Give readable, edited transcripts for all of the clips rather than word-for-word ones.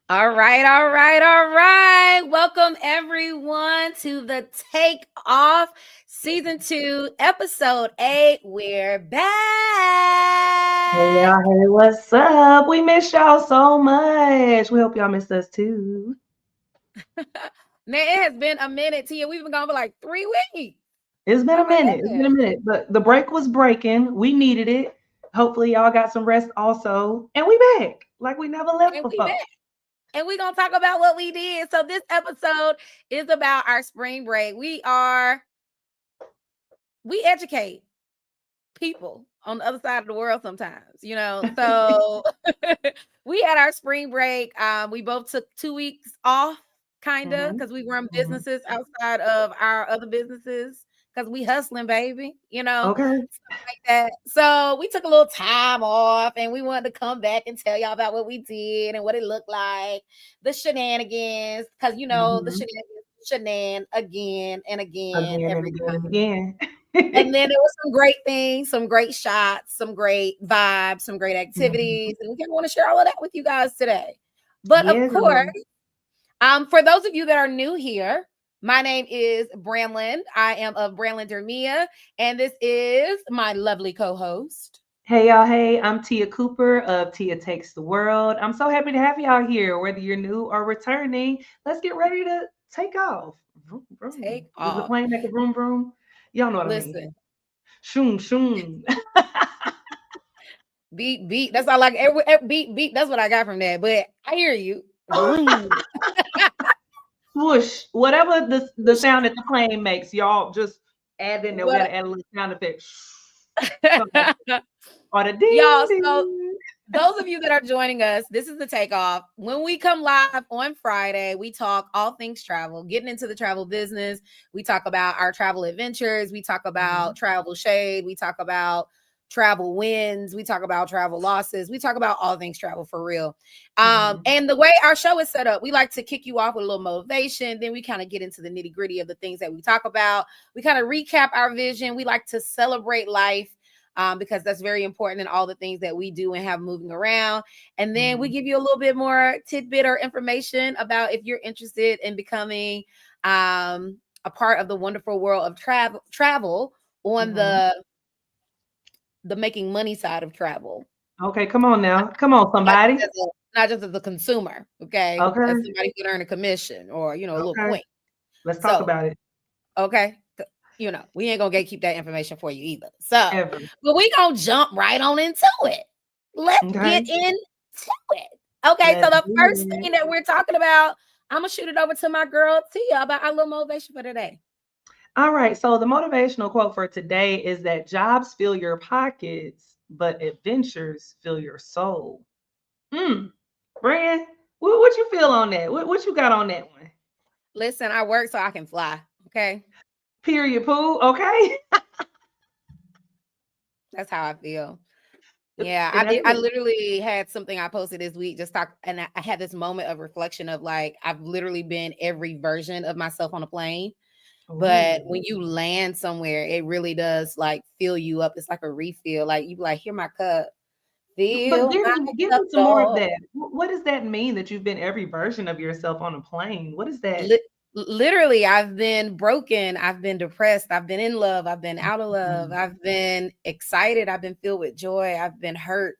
All right, all right, all right. Welcome everyone to the Take Off Season 2, Episode 8. We're Hey back. y'all, hey, what's up? We miss y'all so much. We hope y'all missed us too. Man, it has been a minute, Tia. We've been gone for like 3 weeks. It's been Oh a my minute. It's been a goodness. minute, but the break was breaking. We needed it. Hopefully, y'all got some rest also. And we back like we never left And we back. before. And we're gonna talk about what we did. So this episode is about our spring break. We educate people on the other side of the world sometimes. So we had our spring break. We both took 2 weeks off, kind of, hmm because we run hmm businesses outside of our other businesses because we hustling, baby, Okay. stuff like that. So we took a little time off and we wanted to come back and tell y'all about what we did and what it looked like, the shenanigans, because the hmm shenanigans again and again Again and every again and time. again. And then there was some great things, some great shots, some great vibes, some great Mhm. activities, and we kind of want to share all of that with you guys today. But of Yeah, course, girl. for those of you that are new here, my name is Branlyn. I am of Branlyn Dermia, and this is my lovely co-host. Hey y'all, hey, I'm Tia Cooper of Tia Takes the World. I'm so happy to have y'all here, whether you're new or returning. Let's get ready to take off. Vroom, vroom. Take Does the off. plane make a vroom vroom? Y'all know what I mean. Listen, Shoom shoom. beat, beat. That's all like beat, beat. That's what I got from that. But I hear you. Vroom. Swoosh. Whatever the sound that the plane makes, y'all just add in there. We What gotta add a little sound effect. Something like that. Or the y'all, ding so ding. those of you that are joining us, this is the takeoff. When we come live on Friday, we talk all things travel, getting into the travel business. We talk about our travel adventures. We talk about Mhm, travel shade. We talk about travel wins. We talk about travel losses. We talk about all things travel for real. mhm, And the way our show is set up, we like to kick you off with a little motivation. Then we kind of get into the nitty gritty of the things that we talk about. We kind of recap our vision. We like to celebrate life because that's very important in all the things that we do and have moving around. And then we mhm, give you a little bit more tidbit or information about if you're interested in becoming a part of the wonderful world of travel on mhm. the making money side of travel. Okay, come on now. Come on, Not just somebody. as a, not just as a consumer, okay, as Okay, somebody who can earn a commission or a little okay. point. Let's talk So about it. okay, we ain't gonna gatekeep that information for you either. So, Ever. but we gonna jump right on into it. Let's Okay. get into it. Okay, so Let's the do first it. thing that we're talking about, I'm gonna shoot it over to my girl Tia about our little motivation for today. All right. So the motivational quote for today is that jobs fill your pockets, but adventures fill your soul. Hmm. Brand, what you feel on that? What you got on that one? Listen, I work so I can fly. Okay, Period, poo. Okay. that's how I feel. Yeah, And that's I it. literally had something I posted this week. Just talk, and I had this moment of reflection of like I've literally been every version of myself on a plane. But Oh. when you land somewhere, it really does like fill you up. It's like a refill. Like you be like, here my cup. But Fill give my cup, me some more of Lord. that. What does that mean that you've been every version of yourself on a plane? What is that? Li- Literally, I've been broken. I've been depressed. I've been in love. I've been out of love. Mm. I've been excited. I've been filled with joy. I've been hurt.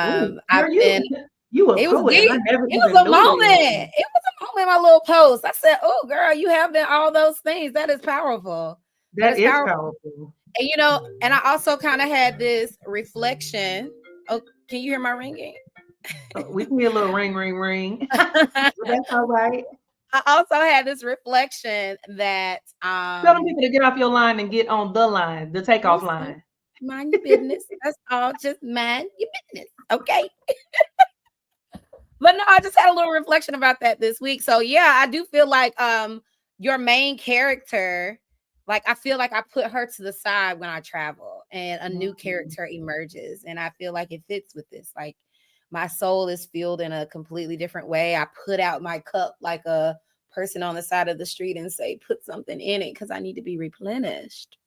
Ooh, I've girl, been, you a it was poet, and I deep. never It was even a knew it. moment. It was a moment in my little post. I said, oh, girl, you have been all those things. That is powerful. That That is is powerful. powerful. And I also kind of had this reflection. Oh, can you hear my ringing? We can get a little ring, ring, ring. I But that's all right. also had this reflection that Tell them people to get off your line and get on the line, the takeoff listen, line. mind your business. That's all. Just mind your business. Okay. But no, I just had a little reflection about that this week. So yeah, I do feel like your main character, like I feel like I put her to the side when I travel and a new Mhm. character emerges. And I feel like it fits with this. Like my soul is filled in a completely different way. I put out my cup like a person on the side of the street and say, put something in it because I need to be replenished.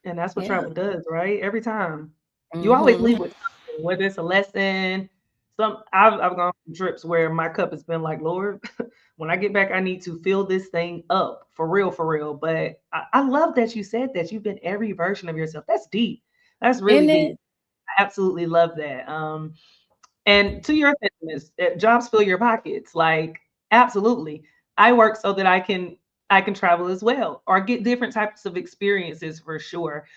And that's what Yeah. travel does, right? Every time. You always Hmm. leave with something, whether it's a lesson, I've gone on trips where my cup has been like, Lord, when I get back, I need to fill this thing up for real, for real. But I love that you said that you've been every version of yourself. That's deep. That's really Isn't it? deep. I absolutely love that. And to your sentiments, jobs fill your pockets. Like, absolutely. I work so that I can travel as well or get different types of experiences for sure.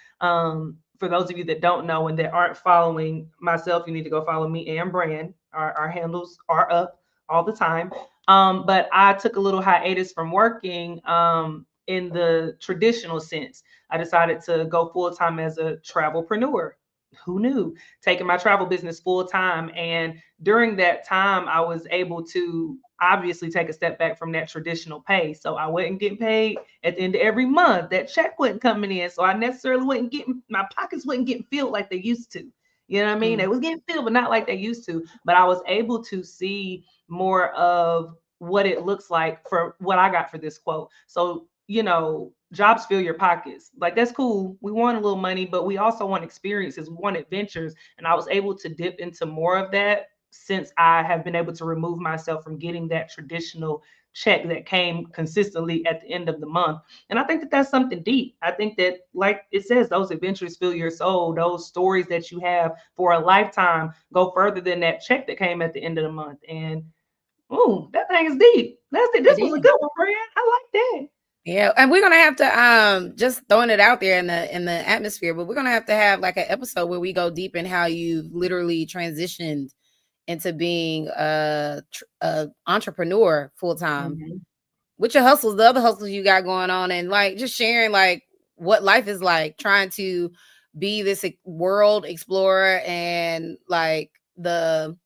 For those of you that don't know and that aren't following myself, you need to go follow me and Brand. Our handles are up all the time. But I took a little hiatus from working in the traditional sense. I decided to go full time as a travelpreneur. Who knew? Taking my travel business full time. And during that time, I was able to obviously take a step back from that traditional pay. So I wasn't getting paid at the end of every month. That check wasn't coming in. So I necessarily wasn't getting, my pockets wasn't getting filled like they used to. You know what I mean? They Mm. was getting filled, but not like they used to. But I was able to see more of what it looks like for what I got for this quote. So, jobs fill your pockets. Like, that's cool. We want a little money, but we also want experiences. We want adventures. And I was able to dip into more of that since I have been able to remove myself from getting that traditional check that came consistently at the end of the month. And I think that that's something deep. I think that, like it says, those adventures fill your soul. Those stories that you have for a lifetime go further than that check that came at the end of the month. And ooh, that thing is deep. That's it. It This was a is. good one, friend. I like that. Yeah, and we're gonna have to just throwing it out there in the atmosphere, but we're gonna have to have like an episode where we go deep in how you literally transitioned into being a entrepreneur full time Mhm. with your hustles, the other hustles you got going on, and like just sharing like what life is like trying to be this world explorer and like the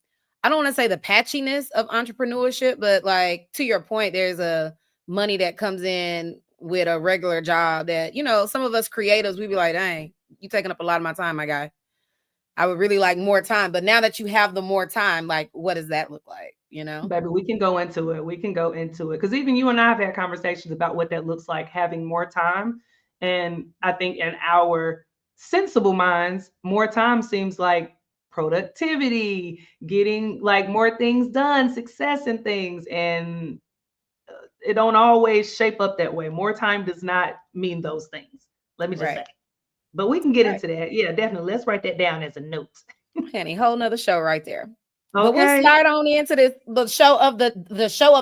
I don't want to say the patchiness of entrepreneurship, but like to your point, there's a money that comes in with a regular job that, some of us creatives, we be like, dang, you taking up a lot of my time, my guy. I would really like more time. But now that you have the more time, like what does that look like? You know? Baby, we can go into it. We can go into it. Because even you and I have had conversations about what that looks like having more time. And I think in our sensible minds, more time seems like productivity, getting like more things done, success and things. And it don't always shape up that way. More time does not mean those things. Let me just say. Right. But we can get Right. into that. Yeah, definitely. Let's write that down as a note. Honey, whole nother show right there. But we'll Okay. slide on into the show of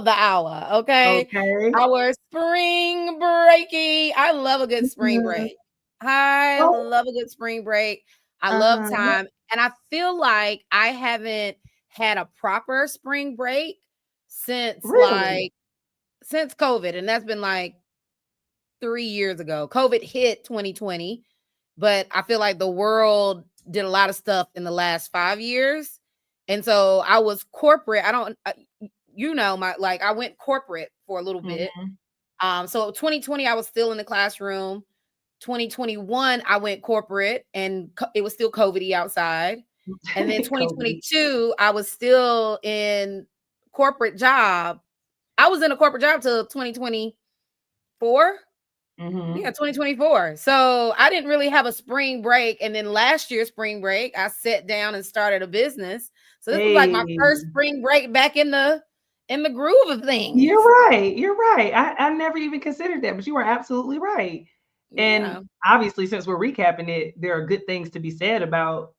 the hour, okay? Okay. Our spring breaky. I love a good spring Mhm. break. I Oh, love a good spring break. I love uh-huh. time. And I feel like I haven't had a proper spring break since Really? since COVID. And that's been like 3 years ago. COVID hit 2020, but I feel like the world did a lot of stuff in the last 5 years. And so I was corporate. I don't, my, like, I went corporate for a little bit. Mhm. So 2020, I was still in the classroom. 2021, I went corporate and it was still COVID outside. And then COVID. 2022, I was still in corporate job. I was in a corporate job till 2024. Yeah, Mhm. 2024. So I didn't really have a spring break. And then last year's spring break, I sat down and started a business. So this was like my Hey, first spring break back in the groove of you're things. right. You're right. I never even considered that, but you are absolutely right. And Yeah. obviously, since we're recapping it, there are good things to be said about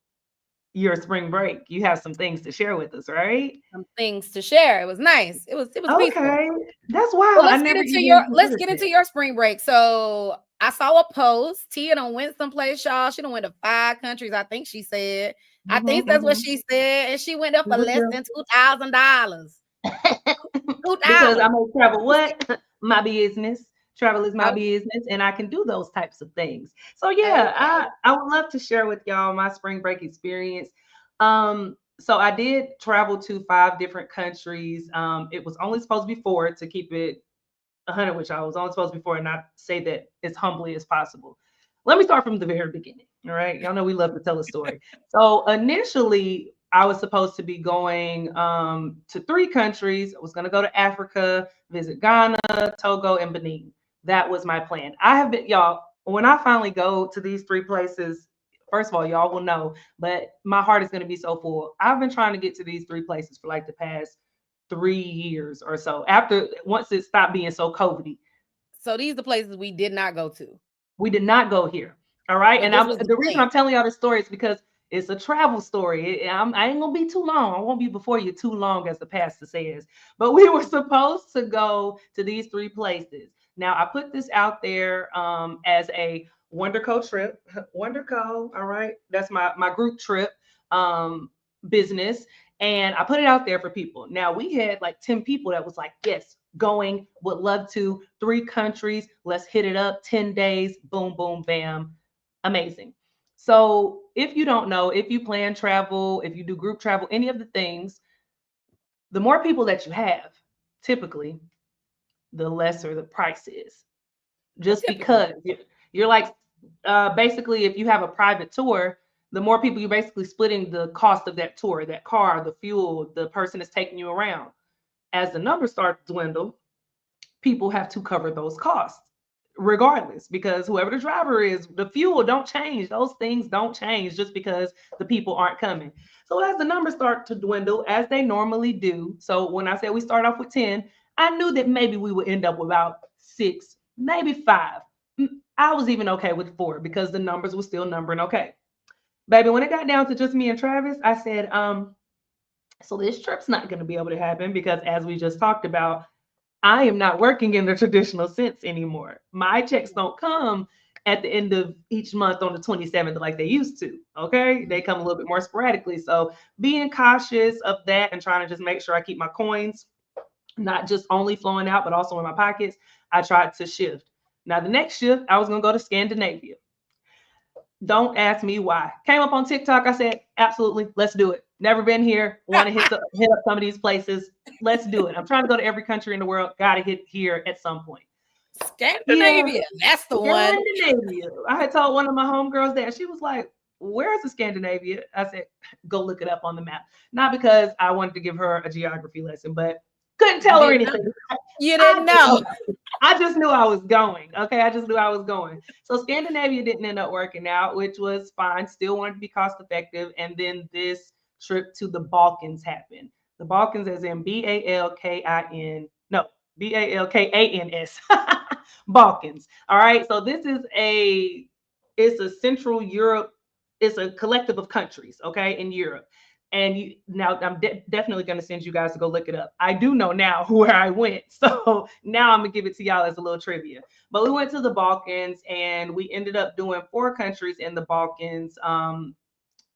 your spring break. You have some things to share with us, right? Some things to share. It was nice. It was peaceful. Okay. That's Well, wild. I never even let's considered get that. into your spring break. So I saw a post. Tia done went someplace, y'all. She done went to 5 countries, I think she said. I Mhm, think that's what mhm. she said. And she went up This for is less true. than $2,000. Two Because dollars. I'm gonna travel what? My business. Travel is my business, and I can do those types of things. So yeah, Okay. I would love to share with y'all my spring break experience. So I did travel to 5 different countries. It was only supposed to be four to keep it 100, which I was only supposed to be four, and not say that as humbly as possible. Let me start from the very beginning. All right. Y'all know we love to tell a story. So initially, I was supposed to be going to 3 countries. I was going to go to Africa, visit Ghana, Togo, and Benin. That was my plan. I have been, y'all, when I finally go to these 3 places, first of all, y'all will know, but my heart is going to be so full. I've been trying to get to these three places for like the past 3 years or so. After once it stopped being so COVIDy, So these are the places we did not go to, we did not go here. All right. but And this was the the reason plan. I'm telling y'all this story is because it's a travel story. I ain't going to be too long. I won't be before you too long, as the pastor says. But we were supposed to go to these three places. Now, I put this out there as a Wonderco trip. Wonderco. All right. That's my group trip business. And I put it out there for people. Now, we had like 10 people that was like, yes, going, would love to, 3 countries, let's hit it up, 10 days, boom, boom, bam, amazing. So if you don't know, if you plan travel, if you do group travel, any of the things, the more people that you have, typically, the lesser the price is. Just Typically. because you're like, basically, if you have a private tour, the more people, you're basically splitting the cost of that tour, that car, the fuel, the person that's taking you around. As the numbers start to dwindle, people have to cover those costs regardless, because whoever the driver is, the fuel don't change, those things don't change just because the people aren't coming. So as the numbers start to dwindle, as they normally do, so when I said we start off with 10, I knew that maybe we would end up with about 6, maybe 5. I was even okay with 4 because the numbers were still numbering okay. Baby, when it got down to just me and Travis, I said, so this trip's not going to be able to happen because, as we just talked about, I am not working in the traditional sense anymore. My checks don't come at the end of each month on the 27th like they used to. Okay. They come a little bit more sporadically. So being cautious of that and trying to just make sure I keep my coins not just only flowing out, but also in my pockets, I tried to shift. Now, the next shift, I was going to go to Scandinavia. Don't ask me why. Came up on TikTok. I said, absolutely, let's do it. Never been here. Want to hit up some of these places. Let's do it. I'm trying to go to every country in the world. Got to hit here at some point. Yeah, Scandinavia. That's the one. Scandinavia. I had told one of my homegirls that. She was like, where's the Scandinavia? I said, go look it up on the map. Not because I wanted to give her a geography lesson, but couldn't You tell her didn't know. anything. You I didn't know. didn't. I just knew I was going. Okay. I just knew I was going. So Scandinavia didn't end up working out, which was fine. Still wanted to be cost effective. And then this trip to the Balkans happened. The Balkans, as in Balkin. No, Balkans. Balkans. All right. So this is it's a Central Europe, it's a collective of countries, okay, in Europe. And now I'm definitely going to send you guys to go look it up. I do know now where I went. So now I'm going to give it to y'all as a little trivia. But we went to the Balkans and we ended up doing 4 countries in the Balkans.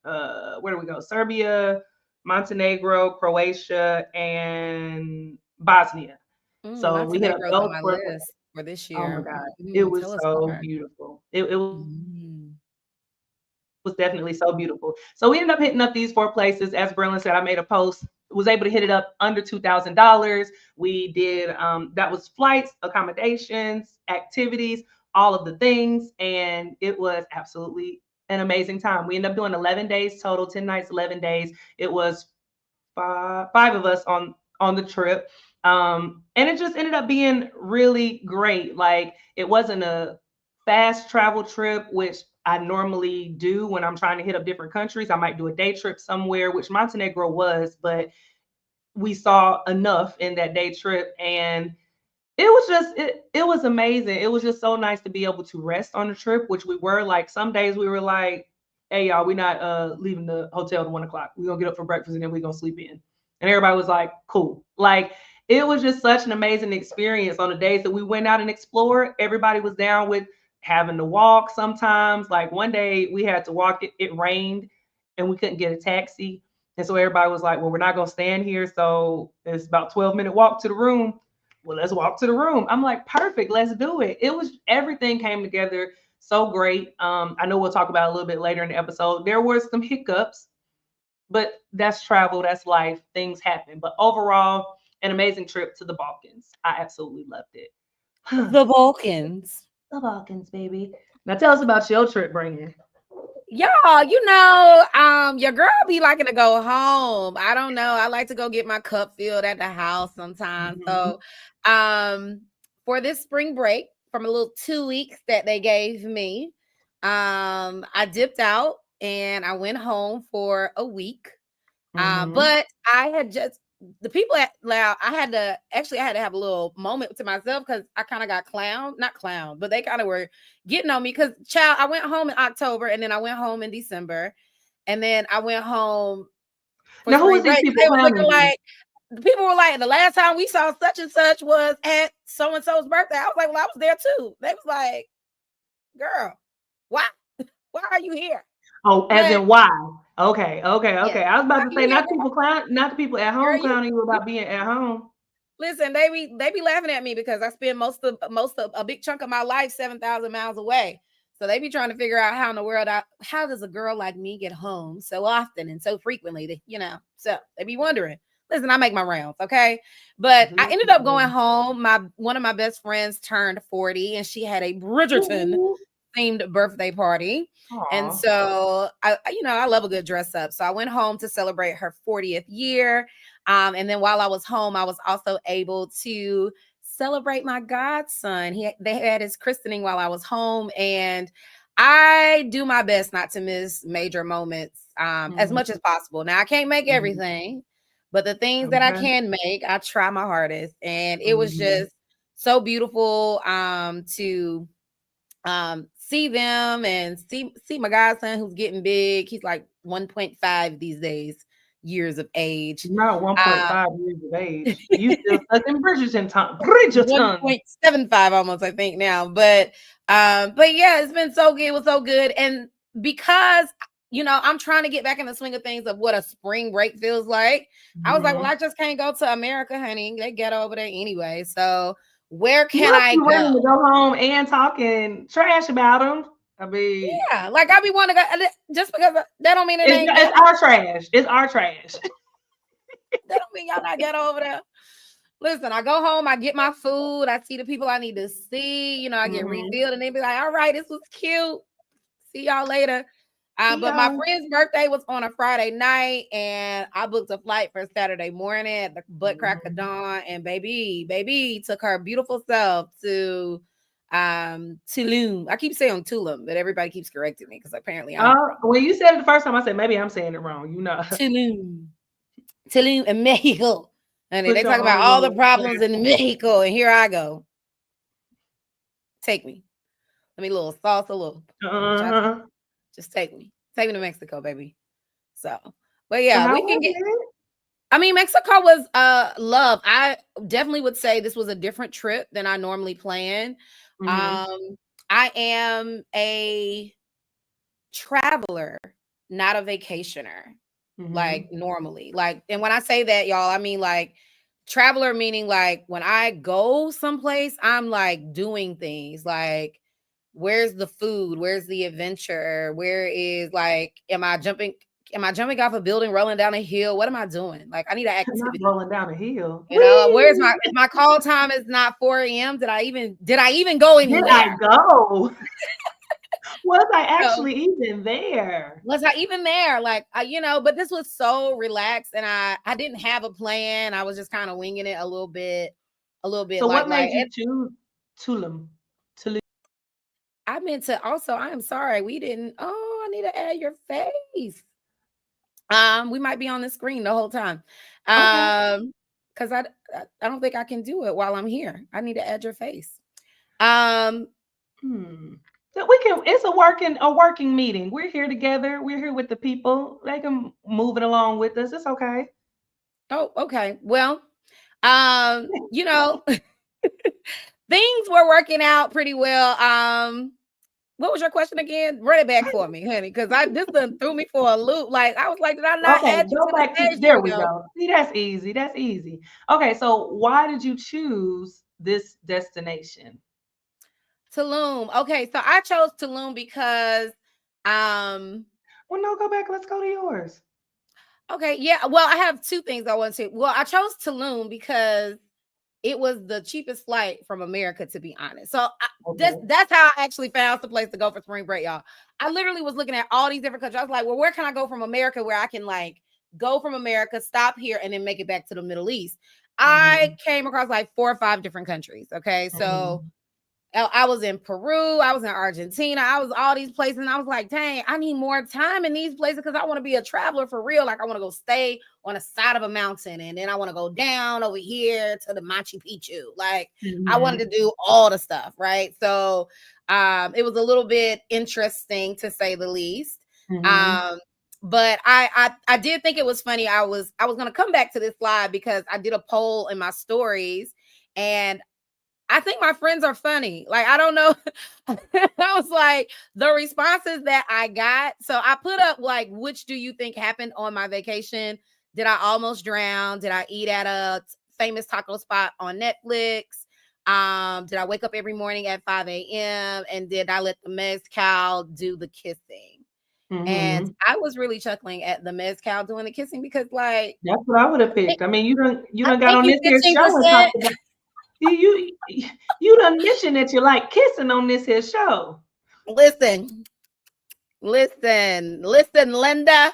Where do we go? Serbia, Montenegro, Croatia, and Bosnia. So we hit up Montenegro's on those my 4 places. list for this Oh my year. God. It Tell was us so more. beautiful. It was Mm. definitely so beautiful. So we ended up hitting up these 4 places. As Branlyn said, I made a post, was able to hit it up under $2,000. We did, that was flights, accommodations, activities, all of the things. And it was absolutely an amazing time. We ended up doing 11 days total, 10 nights, 11 days. It was five of us on the trip. And it just ended up being really great. Like, it wasn't a fast travel trip, which I normally do when I'm trying to hit up different countries. I might do a day trip somewhere, which Montenegro was, but we saw enough in that day trip, and it was amazing. It was just so nice to be able to rest on the trip, which we were. Like, some days we were like, hey y'all, we're not leaving the hotel at 1 o'clock. We're gonna get up for breakfast and then we're gonna sleep in. And everybody was like, cool. Like, it was just such an amazing experience. On the days that we went out and explored, everybody was down with having to walk sometimes. Like, one day we had to walk, it rained and we couldn't get a taxi. And so everybody was like, well, we're not gonna stand here. So it's about 12-minute walk to the room. Well, let's walk to the room. I'm like, perfect, let's do it. It was, everything came together so great. I know we'll talk about it a little bit later in the episode. There were some hiccups, but that's travel, that's life, things happen. But overall, an amazing trip to the Balkans. I absolutely loved it. The Balkans. The Balkans, baby. Now tell us about your trip, Brandon. Y'all, your girl be liking to go home. I don't know. I like to go get my cup filled at the house sometimes. Mhm. So, um, for this spring break, from a little 2 weeks that they gave me, I dipped out. and I went home for a week. Mm-hmm. But I had just the people at Loud, I had to have a little moment to myself because I kind of got not clown, but they kind of were getting on me because child, I went home in October and then I went home in December and then I went home for Now, who spring is these break. people They was looking clowning you? like the people were like, the last time we saw such and such was at so and so's birthday. I was like, well, I was there too. They was like, girl, why? Why are you here? Oh, as But in why? Okay, okay, yeah, okay. I was why about are to you say here, not the people at girl? home clowning you You about being at home. listen, they be laughing at me because I spend most of a big chunk of my life 7,000 miles away. So they be trying to figure out how in the world how does a girl like me get home so often and so frequently that, so they be wondering. Listen, I make my rounds, okay? But I ended up going home. My one of my best friends turned 40 and she had a Bridgerton Ooh. themed birthday party. And Aw. so I love a good dress up. So I went home to celebrate her 40th year. And then while I was home, I was also able to celebrate my godson. They had his christening while I was home, and I do my best not to miss major moments as Mhm, much as possible. Now I can't make mhm. everything, but the things that I Okay. can make, I try my hardest. And it was Mhm. just so beautiful to see them and see my godson who's getting big. He's like 1.5 these days, years of age. Not Uh 1.5 years of age. You still stuck in Bridgerton. 1.75 almost, I think now. But yeah, it's been so good. It was so good. And because I'm trying to get back in the swing of things of what a spring break feels like. I was like, well, Mhm. I just can't go to America, honey. They get over there anyway. So where You can must I be go? ready to go home and talking trash about them. I mean, Yeah, like I be wanting to go just because that don't mean it ain't it's good. our trash. It's our trash. That don't mean y'all not get over there. Listen, I go home, I get my food, I see the people I need to see, I get Mhm. refilled, and they be like, all right, this was cute. See y'all later. See But my y'all. friend's birthday was on a Friday night, and I booked a flight for Saturday morning at the butt crack of Mhm. dawn. And baby took her beautiful self to Tulum. I keep saying Tulum, but everybody keeps correcting me because apparently I'm wrong. When you said it the first time, I said maybe I'm saying it wrong. You know, Tulum. Tulum in Mexico. And put they your talk about own all the little problems twist. in Mexico, and here I go. Take me. Let me a little salsa, a little bachata. Uh-huh. Just take me. Take me to Mexico, baby. So, but So yeah, how we can was get. it? I mean, Mexico was love. I definitely would say this was a different trip than I normally plan. Mhm. Um, I am a traveler, not a vacationer, like Mhm. normally. Like, and when I say that, y'all, I mean like traveler meaning like when I go someplace, I'm like doing things like where's the food? Where's the adventure? Where is like, am I jumping off a building, rolling down a hill? What am I doing? Like, I need an Not activity. rolling down a hill. Where's Whee! if my call time is not 4 a.m.? Did I even go Did I anywhere? go? Was I So actually even there? was I even there? Like, but this was so relaxed and I didn't have a plan. I was just kind of winging it a little bit So like what like made you choose Tulum? Tulum. I meant to also, I am sorry, we didn't. Oh, I need to add your face. We might be on the screen the whole time. Okay. Because I don't think I can do it while I'm here. I need to add your face. Um, Hmm. So we can. It's a working meeting. We're here together. We're here with the people. They can move it along with us. It's okay. oh, okay. Well, things were working out pretty well. What was your question again? Run it back for me, honey, because this done threw me for a loop. Like I was like, did I not Okay, add you go to the back to page? Here there we we go. go. See, that's easy. That's easy. Okay, so why did you choose this destination? Tulum. Okay, so I chose Tulum because um Well, no, go back. Let's go to yours. okay, yeah. Well, I have two things I want to. Well, I chose Tulum because it was the cheapest flight from America, to be honest. So Okay. that's how I actually found the place to go for spring break, y'all. I literally was looking at all these different countries. I was like, well, where can I go from America where I can like go from America, stop here, and then make it back to the Middle East? I Mhm. came across like 4 or 5 different countries. Okay, so Mhm. I was in Peru, I was in Argentina, I was all these places, and I was like, dang, I need more time in these places because I want to be a traveler for real. Like I want to go stay on the side of a mountain, and then I want to go down over here to the Machu Picchu. Like I wanted Mhm. to do all the stuff, right? So it was a little bit interesting to say the least. Mhm. Um, but I did think it was funny. I was gonna come back to this slide because I did a poll in my stories, and I think my friends are funny. Like, I don't know. I was like, the responses that I got. So I put up, like, which do you think happened on my vacation? Did I almost drown? Did I eat at a famous taco spot on Netflix? Did I wake up every morning at 5 a.m.? And did I let the mezcal do the kissing? And Mhm. I was really chuckling at the mezcal doing the kissing because, like, That's what I would have I think, picked. I mean, you I done got think on you this here show and 15%. talked about you done mentioned that you like kissing on this here show. Listen, listen, Linda.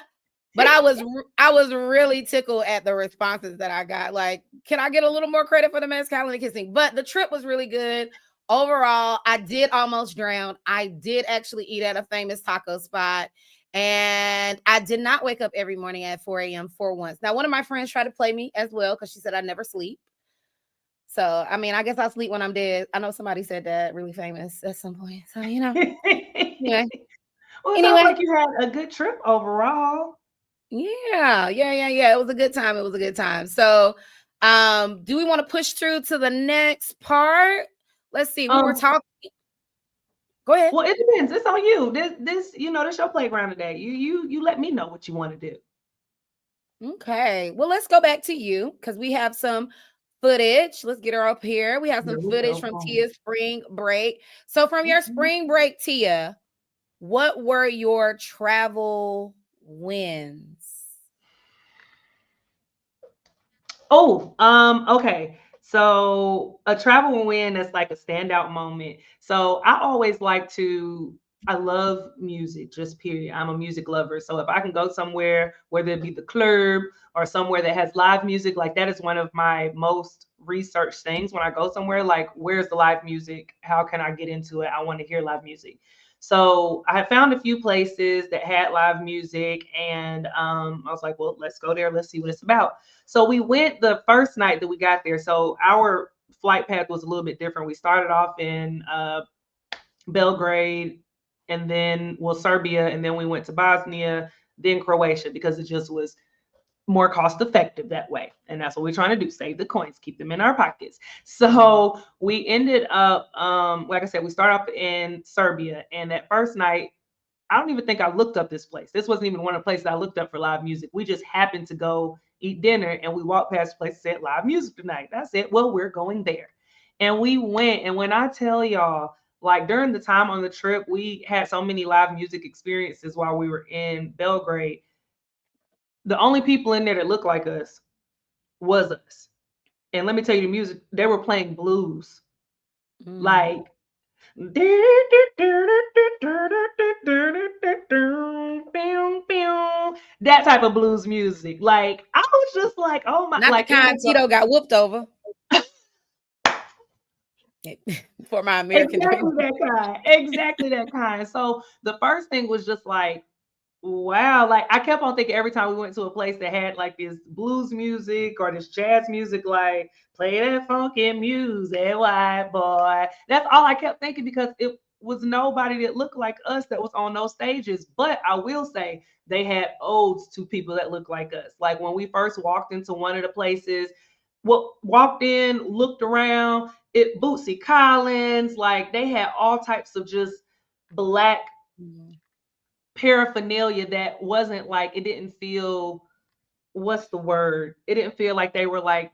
But I was really tickled at the responses that I got. Like, can I get a little more credit for the mezcal and the kissing? But the trip was really good. Overall, I did almost drown. I did actually eat at a famous taco spot. And I did not wake up every morning at 4 a.m. for once. Now, one of my friends tried to play me as well because she said I never sleep. So, I mean, I guess I'll sleep when I'm dead. I know somebody said that really famous at some point. So, anyway. Well, it sounds Anyway, like you had a good trip overall. yeah. It was a good time. It was a good time. So, do we want to push through to the next part? Let's see. We were Um, talking. Go ahead. well, it depends. It's on you. This your playground today. You let me know what you want to do. Okay. Well, let's go back to you because we have some footage. Let's get her up here. We have some Here we footage go. from Tia's spring break. So, from your Mhm. spring break, Tia, what were your travel wins? Oh, okay. So a travel win that's like a standout moment. So I always like to, I love music, just period. I'm a music lover. So if I can go somewhere, whether it be the club or somewhere that has live music, like that is one of my most researched things when I go somewhere. Like, where's the live music? How can I get into it? I want to hear live music. So I found a few places that had live music, and I was like, well, let's go there. Let's see what it's about. So we went the first night that we got there. So our flight path was a little bit different. We started off in Belgrade, and then Serbia, and then we went to Bosnia, then Croatia, because it just was more cost effective that way. And that's what we're trying to do, save the coins, keep them in our pockets. Mhm. So we ended up, like I said, we started off in Serbia, and that first night, I don't even think I looked up this place. This wasn't even one of the places I looked up for live music. We just happened to go eat dinner, and we walked past the place that said live music tonight. I said, well, we're going there. And we went. And when I tell y'all, like during the time on the trip, we had so many live music experiences while we were in Belgrade. The only people in there that looked like us was us. And let me tell you, the music, they were playing blues. Mm. Like that type of blues music. Like I was just like, oh my, Not the like it kind was Tito got whooped over. For my American exactly dream. that kind. Exactly that kind. So the first thing was just like, wow, like I kept on thinking every time we went to a place that had like this blues music or this jazz music, like play that funky music, white boy. That's all I kept thinking because it was nobody that looked like us that was on those stages. But I will say they had odes to people that looked like us. Like when we first walked into one of the places, well, walked in, looked around, it Bootsy Collins, like they had all types of just black Mhm. paraphernalia that wasn't like it didn't feel what's the word? It didn't feel like they were like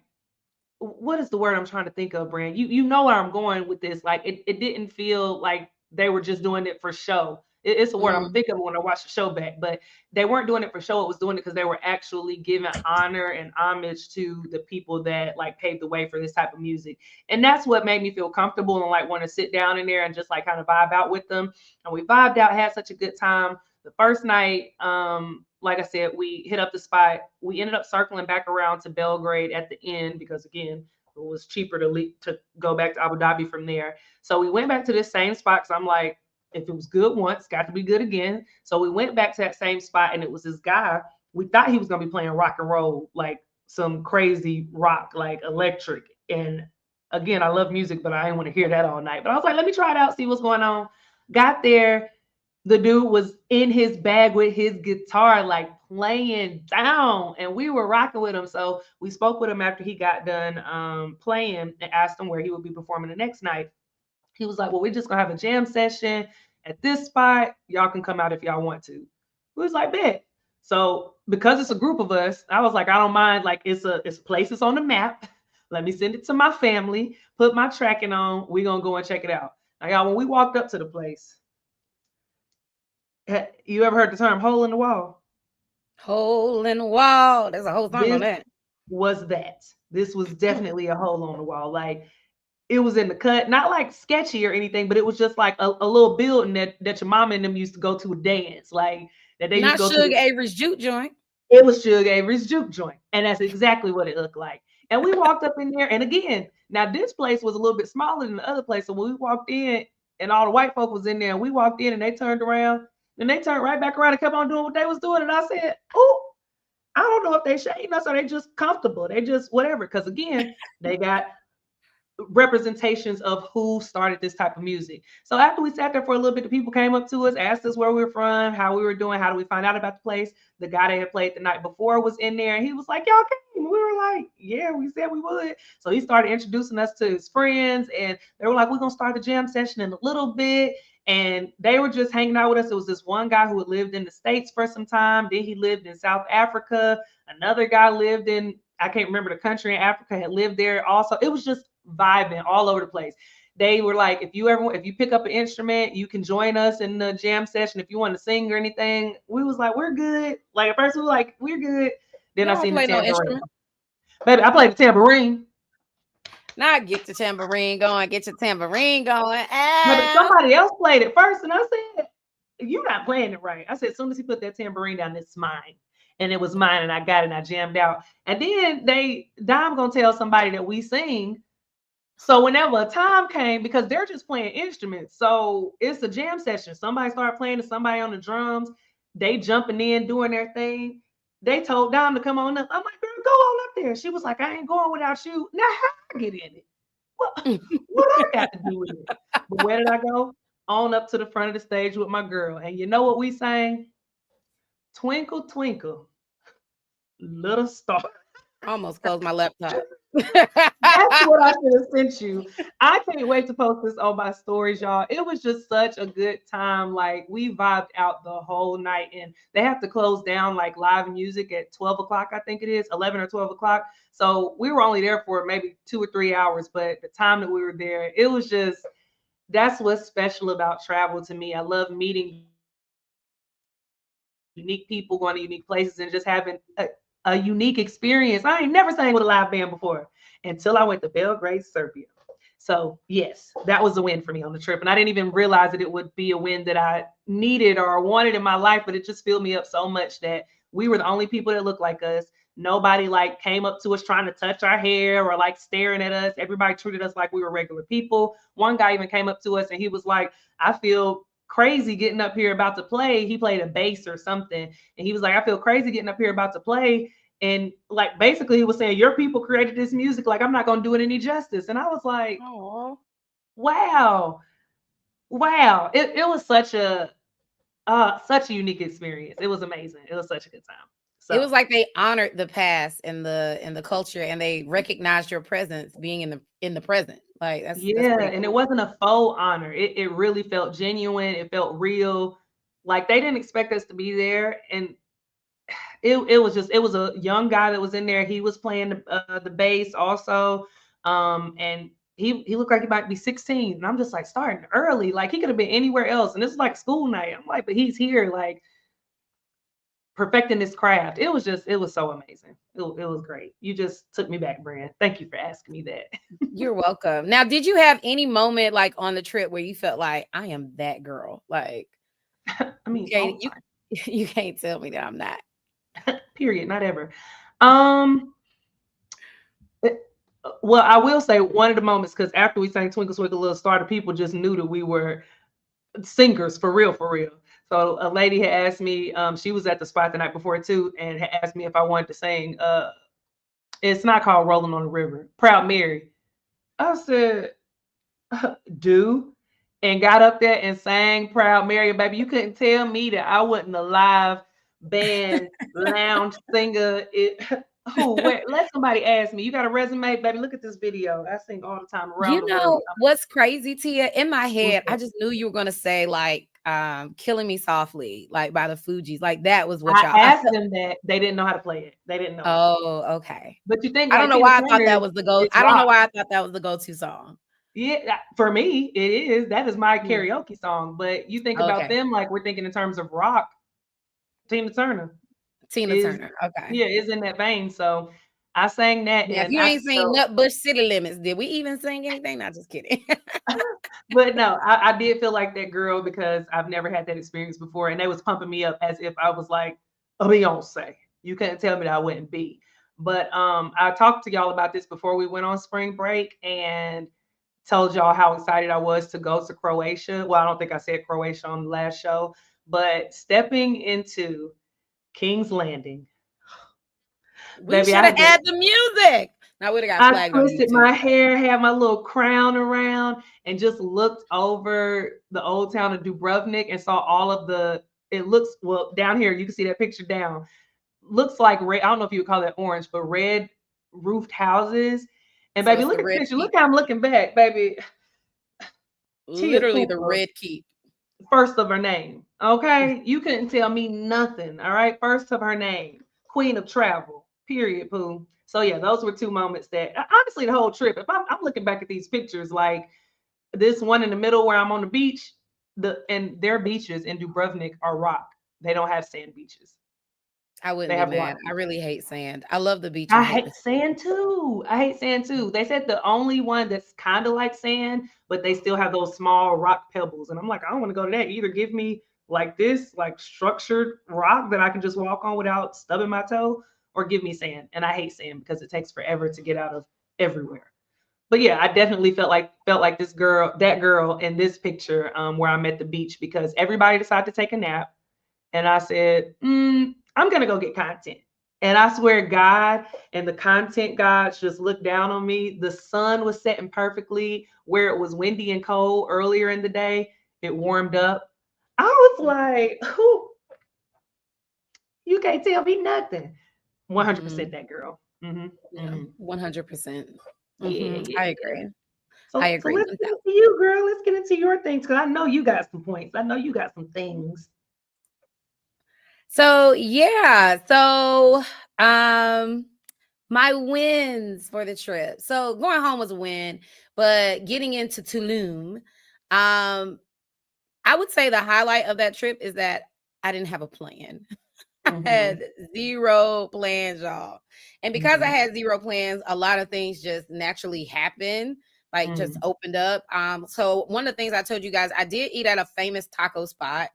what is the word I'm trying to think of, Brand? You know where I'm going with this. Like it didn't feel like they were just doing it for show. It's a word I'm Mhm. thinking of when I watch the show back, but they weren't doing it for show. It was doing it because they were actually giving honor and homage to the people that like paved the way for this type of music. And that's what made me feel comfortable and like want to sit down in there and just like kind of vibe out with them. And we vibed out, had such a good time. The first night, like I said, we hit up the spot. We ended up circling back around to Belgrade at the end because again, was cheaper to go back to Abu Dhabi from there. So we went back to this same spot. So I'm like, if it was good once, got to be good again. So we went back to that same spot, and it was this guy. We thought he was gonna be playing rock and roll, like some crazy rock, like electric. And again, I love music, but I didn't want to hear that all night. But I was like, let me try it out, see what's going on. Got there, the dude was in his bag with his guitar, like playing down, and we were rocking with him. So we spoke with him after he got done playing and asked him where he would be performing the next night. He was like, well, we're just gonna have a jam session at this spot. Y'all can come out if y'all want to. We was like, bet. So because it's a group of us, I was like, I don't mind. Like it's places on the map. Let me send it to my family, put my tracking on. We're gonna go and check it out. Now, y'all, when we walked up to the place, you ever heard the term hole in the wall? Hole in the wall. There's a whole song on This that. was that. This was definitely a hole on the wall. Like it was in the cut, not like sketchy or anything, but it was just like a little building that your mama and them used to go to dance, like that they used Not to go to. Suge Avery's juke joint. It was Suge Avery's juke joint, and that's exactly what it looked like. And we walked up in there, and again, now this place was a little bit smaller than the other place. So when we walked in, and all the white folk was in there, and we walked in, and they turned around, and they turned right back around and kept on doing what they was doing, and I said, "Oh, I don't know if they shading us or they just comfortable. They just whatever." Because again, they got representations of who started this type of music. So after we sat there for a little bit, the people came up to us, asked us where we were from, how we were doing, how do we find out about the place. The guy that had played the night before was in there, and he was like, "Y'all came?" We were like, "Yeah, we said we would." So he started introducing us to his friends, and they were like, "We're gonna start the jam session in a little bit." And they were just hanging out with us. It was this one guy who had lived in the States for some time. Then he lived in South Africa. Another guy lived in, I can't remember the country in Africa, had lived there also. It was just vibing all over the place. They were like, if you pick up an instrument, you can join us in the jam session. If you want to sing or anything, we was like, we're good. Like at first we were like, we're good. Then Y'all I don't seen the play no tambourine. instrument. Baby, I played the tambourine. Now get the tambourine going. Get your tambourine going. Baby, Ah. somebody else played it first, and I said, "You're not playing it right." I said, as soon as he put that tambourine down, it's mine. And it was mine, and I got it, and I jammed out. And then Dime gonna tell somebody that we sing. So whenever a time came, because they're just playing instruments, so it's a jam session. Somebody started playing, and somebody on the drums, they jumping in, doing their thing. They told Dom to come on up. I'm like, girl, go on up there. She was like, I ain't going without you. Now how I get in it? What I got to do with it? But where did I go? On up to the front of the stage with my girl. And you know what we sang? Twinkle, twinkle, little star. Almost closed my laptop. That's what I should have sent you. I can't wait to post this on my stories, y'all. It was just such a good time. Like we vibed out the whole night, and they have to close down like live music at 12 o'clock. I think it is 11 or 12 o'clock. So we were only there for maybe 2 or 3 hours, but the time that we were there, it was just that's what's special about travel to me. I love meeting unique people, going to unique places, and just having a unique experience. I ain't never sang with a live band before until I went to Belgrade, Serbia. So, yes, that was a win for me on the trip. And I didn't even realize that it would be a win that I needed or wanted in my life, but it just filled me up so much that we were the only people that looked like us. Nobody like came up to us trying to touch our hair or like staring at us. Everybody treated us like we were regular people. One guy even came up to us and he was like, I feel crazy getting up here about to play. He played a bass or something. And he was like, I feel crazy getting up here about to play. And like basically he was saying, your people created this music. Like I'm not gonna do it any justice. And I was like, Oh, wow, wow. It was such a unique experience. It was amazing. It was such a good time. it So was like they honored the past and the culture, and they recognized your presence being in the present. Like that's yeah, pretty and it cool. wasn't a faux honor. It really felt genuine. It felt real. Like they didn't expect us to be there. And it was a young guy that was in there. He was playing the bass also, and he looked like he might be 16. And I'm just like starting early, like he could have been anywhere else. And this is like school night. I'm like, but he's here, like perfecting this craft. It was so amazing. It was great. You just took me back, Brand. Thank you for asking me that. You're welcome. Now, did you have any moment like on the trip where you felt like I am that girl? Like I you mean, can't all you you can't tell me that I'm not. the time. Period. Not ever. Um, Well, I will say one of the moments, because after we sang Twinkle Twinkle Little Star, the people just knew that we were singers for real, for real. So a lady had asked me, she was at the spot the night before too, and had asked me if I wanted to sing. It's not called Rolling on the River, Proud Mary. I said, do, and got up there and sang Proud Mary. Baby, you couldn't tell me that I wasn't a live band lounge singer. It who where let somebody ask me, you got a resume, baby? Look at this video. I sing all the time around You the world. know what's crazy, Tia? In my What's head, I that? just knew you were gonna say like Killing Me Softly, like by the Fugees. Like that was what I y'all I asked felt. them that. They didn't know how to play it. They didn't know it. Oh, okay. But you think I don't like know Tina why I thought Turner, that was the go. it's I don't know rock. why I thought that was the go-to song. Yeah, for me, it is. That is my Hmm. karaoke song. But you think about Okay. them like we're thinking in terms of rock. Tina Turner Tina is, Turner. Okay. yeah, is in that vein. So I sang that, Yeah, if and you I ain't seen felt, Nutbush City Limits, did we even sing anything? Not just kidding. but no, I did feel like that girl because I've never had that experience before, and they was pumping me up as if I was like a Beyonce. You couldn't tell me that I wouldn't be. But I talked to y'all about this before we went on spring break, and told y'all how excited I was to go to Croatia. Well, I don't think I said Croatia on the last show, but stepping into King's Landing, We baby, should have had the music. Now we'd have got I flagged on twisted YouTube. my hair, had my little crown around, and just looked over the old town of Dubrovnik and saw all of the. It looks well down here. You can see that picture down. Looks like red. I don't know if you would call that orange, but red roofed houses. And So baby, it's look the at the Red picture. Look Keep. how I'm looking back, baby. Tia Literally the Cooper, Red Keep. first of her name. Okay, you couldn't tell me nothing. All right, first of her name, Queen of Travel. Period. Pooh. So yeah, those were two moments that honestly the whole trip. If I'm looking back at these pictures, like this one in the middle where I'm on the beach, and their beaches in Dubrovnik are rock. They don't have sand beaches. I They wouldn't be have mad. rock I beaches. really hate sand. I love the beach I and hate the hate sand. sand too. I hate sand too. They said the only one that's kind of like sand, but they still have those small rock pebbles. And I'm like, I don't want to go to that. Either give me like this, like structured rock that I can just walk on without stubbing my toe, or give me sand. And I hate sand because it takes forever to get out of everywhere. But yeah, I definitely felt like this girl, that girl in this picture, where I'm at the beach because everybody decided to take a nap, and I said, I'm gonna go get content. And I swear, God and the content gods just looked down on me. The sun was setting perfectly where it was windy and cold earlier in the day. It warmed up. I was like, who? You can't tell me nothing. 100% Mhm. that girl. Yeah, Hmm. 100%. Yeah, I yeah, yeah. agree. I So agree. let's get into you, girl. Let's get into your things because I know you got some points. I know you got some things. So yeah, so um my wins for the trip. So going home was a win, but getting into Tulum, um, I would say the highlight of that trip is that I didn't have a plan. I Hmm. had zero plans, y'all. And because I Hmm. had zero plans, a lot of things just naturally happened, like just Hmm. opened up. So one of the things I told you guys, I did eat at a famous taco spot.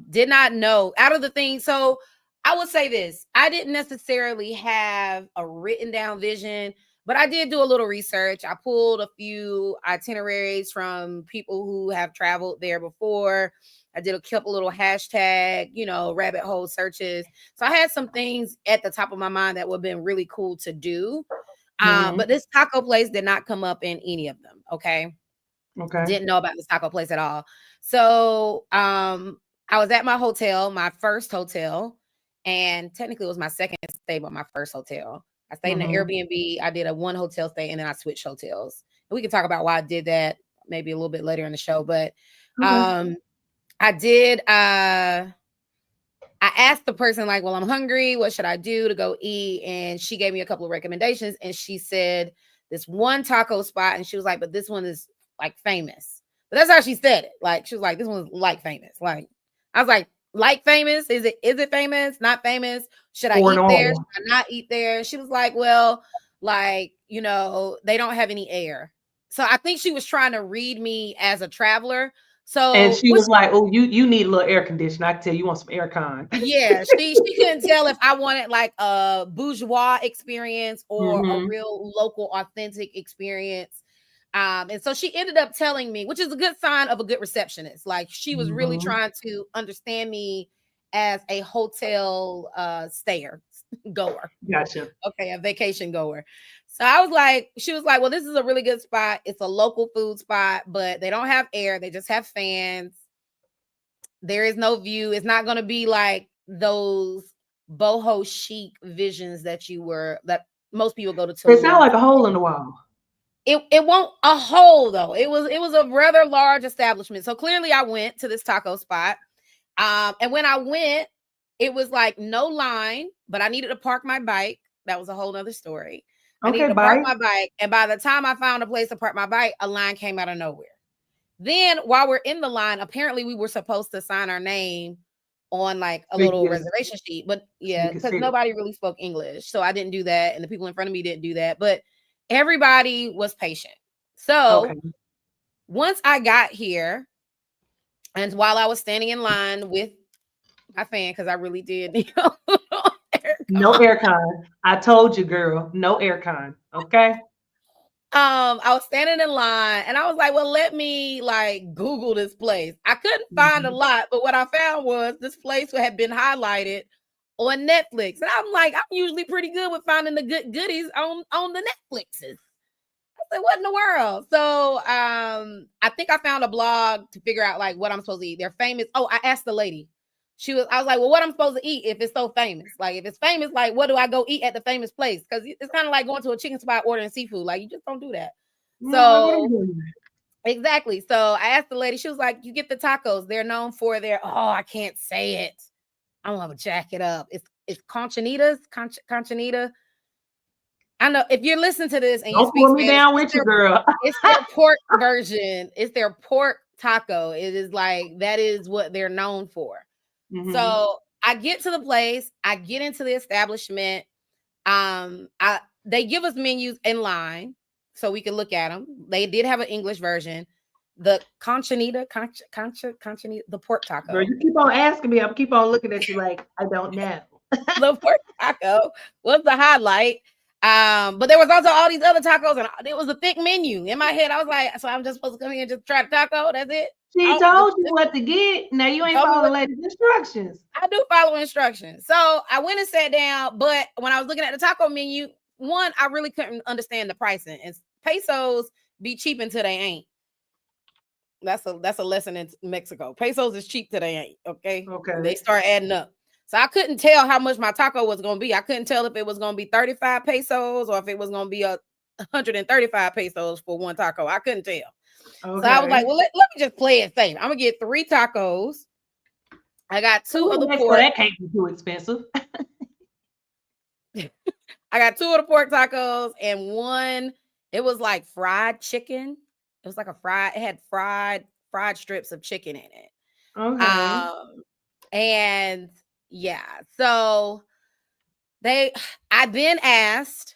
Did not know out of the things. So I would say this: I didn't necessarily have a written down vision, but I did do a little research. I pulled a few itineraries from people who have traveled there before. I did a couple little hashtag, rabbit hole searches. So I had some things at the top of my mind that would have been really cool to do. Hmm. But this taco place did not come up in any of them. Okay. Okay. Didn't know about this taco place at all. So I was at my hotel, my first hotel, and technically it was my second stay, but my first hotel. I stayed in the Hmm. Airbnb. I did a one hotel stay and then I switched hotels. And we can talk about why I did that maybe a little bit later in the show. But Okay. um I did I asked the person, like, well, I'm hungry. What should I do to go eat? And she gave me a couple of recommendations. And she said this one taco spot. And she was like, but this one is like famous. But that's how she said it. Like, she was like, this one's like famous. I was like famous? Is it famous? Not famous? Should I Or eat there? normal. Should I not eat there? She was like, well, like, they don't have any air. So I think she was trying to read me as a traveler. And So she which was like, "Oh, you need a little air conditioner. I can tell you want some air con." yeah, she couldn't tell if I wanted like a bourgeois experience or a Mm-hmm. real local authentic experience. And so she ended up telling me, which is a good sign of a good receptionist. Like she was really Mm-hmm. trying to understand me as a hotel stayer goer. Gotcha. Okay, a vacation goer. So I was like, she was like, well, this is a really good spot. It's a local food spot, but they don't have air, they just have fans. There is no view. It's not going to be like those boho chic visions that most people go to It sounds Tulum. like a hole in the wall. It won't a hole though. It was a rather large establishment. So clearly I went to this taco spot. And when I went, it was like no line, but I needed to park my bike. That was a whole nother story. I needed Okay, to park bye. my bike. And by the time I found a place to park my bike, a line came out of nowhere. Then while we're in the line, apparently we were supposed to sign our name on like a little Figures reservation sheet. But so you yeah, can because see it. nobody really spoke English. So I didn't do that. And the people in front of me didn't do that. But everybody was patient. So Okay. once I got here, and while I was standing in line with my fan, because I really did need a little No aircon. air con. I told you, girl. No air con. Okay. I was standing in line and I was like, well, let me like Google this place. I couldn't find a Mhm. lot, but what I found was this place had been highlighted on Netflix. And I'm like, I'm usually pretty good with finding the good goodies on the Netflixes. I said, what in the world? So I think I found a blog to figure out like what I'm supposed to eat. They're famous. Oh, I asked the lady. I was like, well, what I'm supposed to eat if it's so famous? Like, if it's famous, like, what do I go eat at the famous place? Because it's kind of like going to a chicken spot ordering seafood. Like, you just don't do that. Yeah, like what are you So, doing? exactly. So, I asked the lady, she was like, you get the tacos. They're known for their, oh, I can't say it. I'm going to jack it up. It's Conchinita. I know if you're listening to this and you Don't speak pull me Spanish, down with you, girl. it's their pork version. It's their pork taco. It is like that is what they're known for. Hmm. So I get to the place, I get into the establishment. I They give us menus in line so we can look at them. They did have an English version. The conchinita, the pork Girl, taco. you keep on asking me. I'm keep on looking at you like I don't know. The pork taco was the highlight. But there was also all these other tacos, and it was a thick menu. In my head, I was like, so I'm just supposed to come here and just try the taco. That's it. She Oh, just told you what to get. Now you ain't tell me following what ladies' instructions. I do follow instructions. So I went and sat down, but when I was looking at the taco menu, one, I really couldn't understand the pricing. And pesos be cheap until they ain't. That's a lesson in Mexico. Pesos is cheap till they ain't. Okay, they Okay. start adding up. So I couldn't tell how much my taco was going to be. I couldn't tell if it was going to be 35 pesos or if it was going to be a 135 pesos for one taco. I couldn't tell. So I was like, Okay. well, let me just play it safe. I'm gonna get 3 tacos. I got two of Ooh, the Mexico, pork. that can't be too expensive. I got two of the pork tacos and one. It was like fried chicken. It was like a fried. It had fried strips of chicken in it. Okay. Um, and yeah, so they. I then asked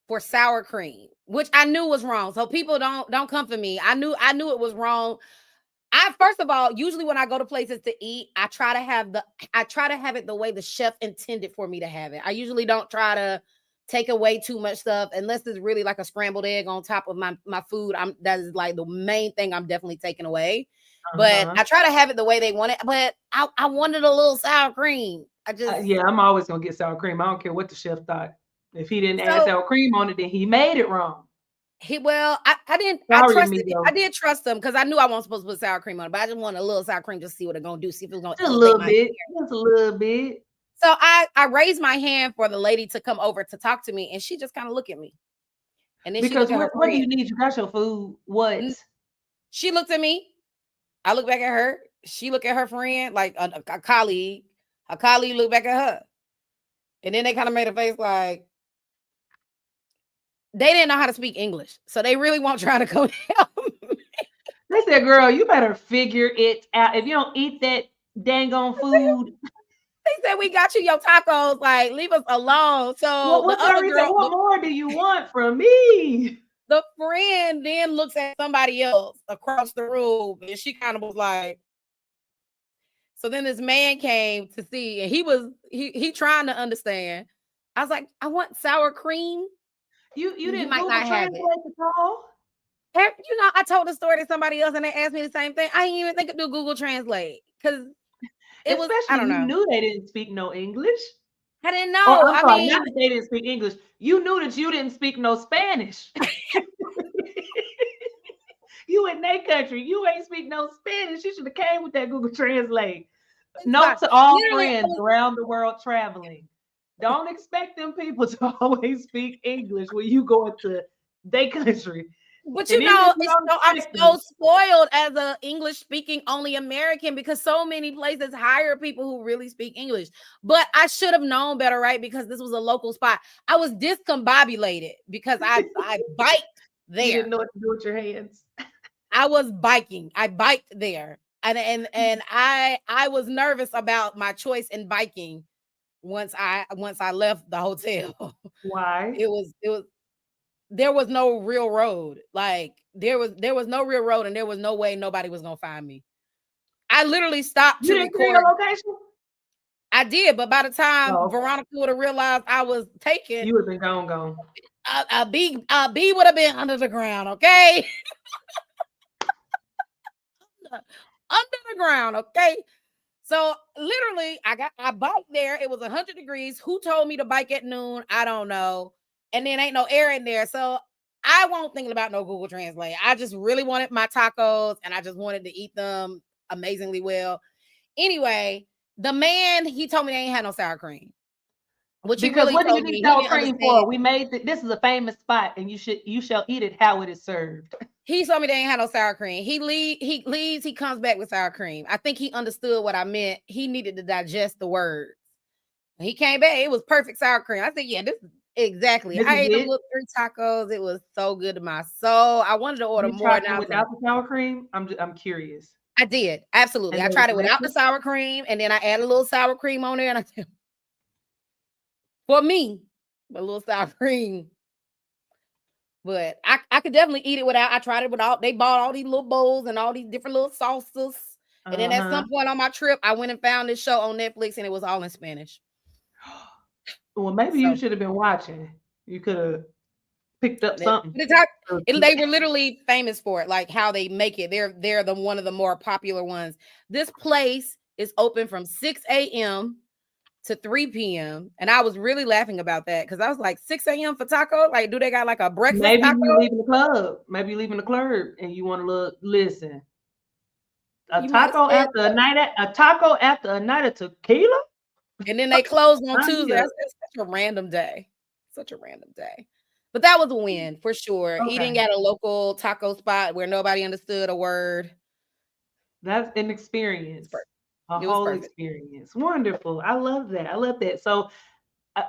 for sour cream, which I knew was wrong. So people don't come for me. I knew it was wrong. I first of all, usually when I go to places to eat, I try to have it the way the chef intended for me to have it. I usually don't try to take away too much stuff unless it's really like a scrambled egg on top of my food. That is like the main thing I'm definitely taking away. But Uh-huh. I try to have it the way they want it. But I wanted a little sour cream. I just Yeah, I'm always gonna get sour cream. I don't care what the chef thought. If he didn't add so sour cream on it, then he made it wrong. I didn't Sorry, amigo. I did trust them because I knew I wasn't supposed to put sour cream on it, but I just wanted a little sour cream just to see what they're gonna do, see if it's gonna Just a elevate little my bit. experience. Just a little bit. So I raised my hand for the lady to come over to talk to me, and she just kind of looked at me, and then she Because looked at her what do friend. you need? You got your food. What? She looked at me. I looked back at her. She looked at her friend, like a colleague. A colleague looked back at her, and then they kind of made a face like they didn't know how to speak English, so they really won't try to come help me. They said, girl, you better figure it out. If you don't eat that dang on food, They said we got you your tacos, like leave us alone. So the what other Tyrese said, girl, what more do you want from me? The friend then looks at somebody else across the room, and she kind of was like, so then this man came to see, and he trying to understand. I was like, I want sour cream. You You didn't might Google not have it. Translate at all? I told the story to somebody else and they asked me the same thing. I didn't even think to do Google Translate because it was, I Especially don't you know. knew they didn't speak no English. I didn't Or know. I'm I sorry, not mean, that they didn't speak English. You knew that you didn't speak no Spanish. You in their country. You ain't speak no Spanish. You should have came with that Google Translate. it's fine. Note to all Literally, I friends was, around the world traveling. Don't expect them people to always speak English when you go into their country. but And you even if know, you don't I'm expect them, so spoiled as a English speaking only American because so many places hire people who really speak English. But I should have known better, right? Because this was a local spot. I was discombobulated because I biked you there. didn't know what to do with your hands. I was biking. I biked there. And I was nervous about my choice in biking once I left the hotel. Why? It was there was no real road. Like there was no real road and there was no way nobody was gonna find me. I literally stopped You to didn't put record. your location? I did, but by the time Oh, okay. Veronica would have realized I was taken, You would have been gone. a B would have been under the ground, okay? Under the ground, okay? So literally, I biked there. It was 100 degrees. Who told me to bike at noon? I don't know. And then ain't no air in there. So I won't thinking about no Google Translate. I just really wanted my tacos and I just wanted to eat them amazingly well. Anyway, the man he told me they ain't had no sour cream. Which he Because really what do you told need me he sour didn't cream understand. for? We made this is a famous spot, and you shall eat it how it is served. He told me they ain't had no sour cream. He leaves, he comes back with sour cream. I think he understood what I meant. He needed to digest the words. When he came back, it was perfect sour cream. I said, yeah, this is exactly. This I is ate them it. little 3 tacos. It was so good to my soul. I wanted to order You more. tried And it I was like, without the sour cream. I'm curious. I did. Absolutely. And I they was tried it without the delicious. sour cream. And then I added a little sour cream on there. And I said, for me, a little sour cream. But I could definitely eat it without. I tried it without. They bought all these little bowls and all these different little sauces. And then at Uh-huh. some point on my trip, I went and found this show on Netflix and it was all in Spanish. Well, maybe you So should have been watching. You could have picked up the, something. the talk, they were literally famous for it, like how they make it. They're the one of the more popular ones. This place is open from 6 a.m. to 3 p.m. And I was really laughing about that because I was like, 6 a.m. for taco? Like, do they got like a breakfast Maybe taco? you leaving the club. Maybe you leaving the club, and you want to look. Listen, You might have said that. a taco after a night of tequila. And then they closed on Sign Tuesday. me up. That's such a random day. Such a random day. But that was a win for sure. Eating Okay, at a local taco spot where nobody understood a word. that's an It's experience, perfect. a It was whole perfect. experience. Wonderful. I love that. I love that. So, I,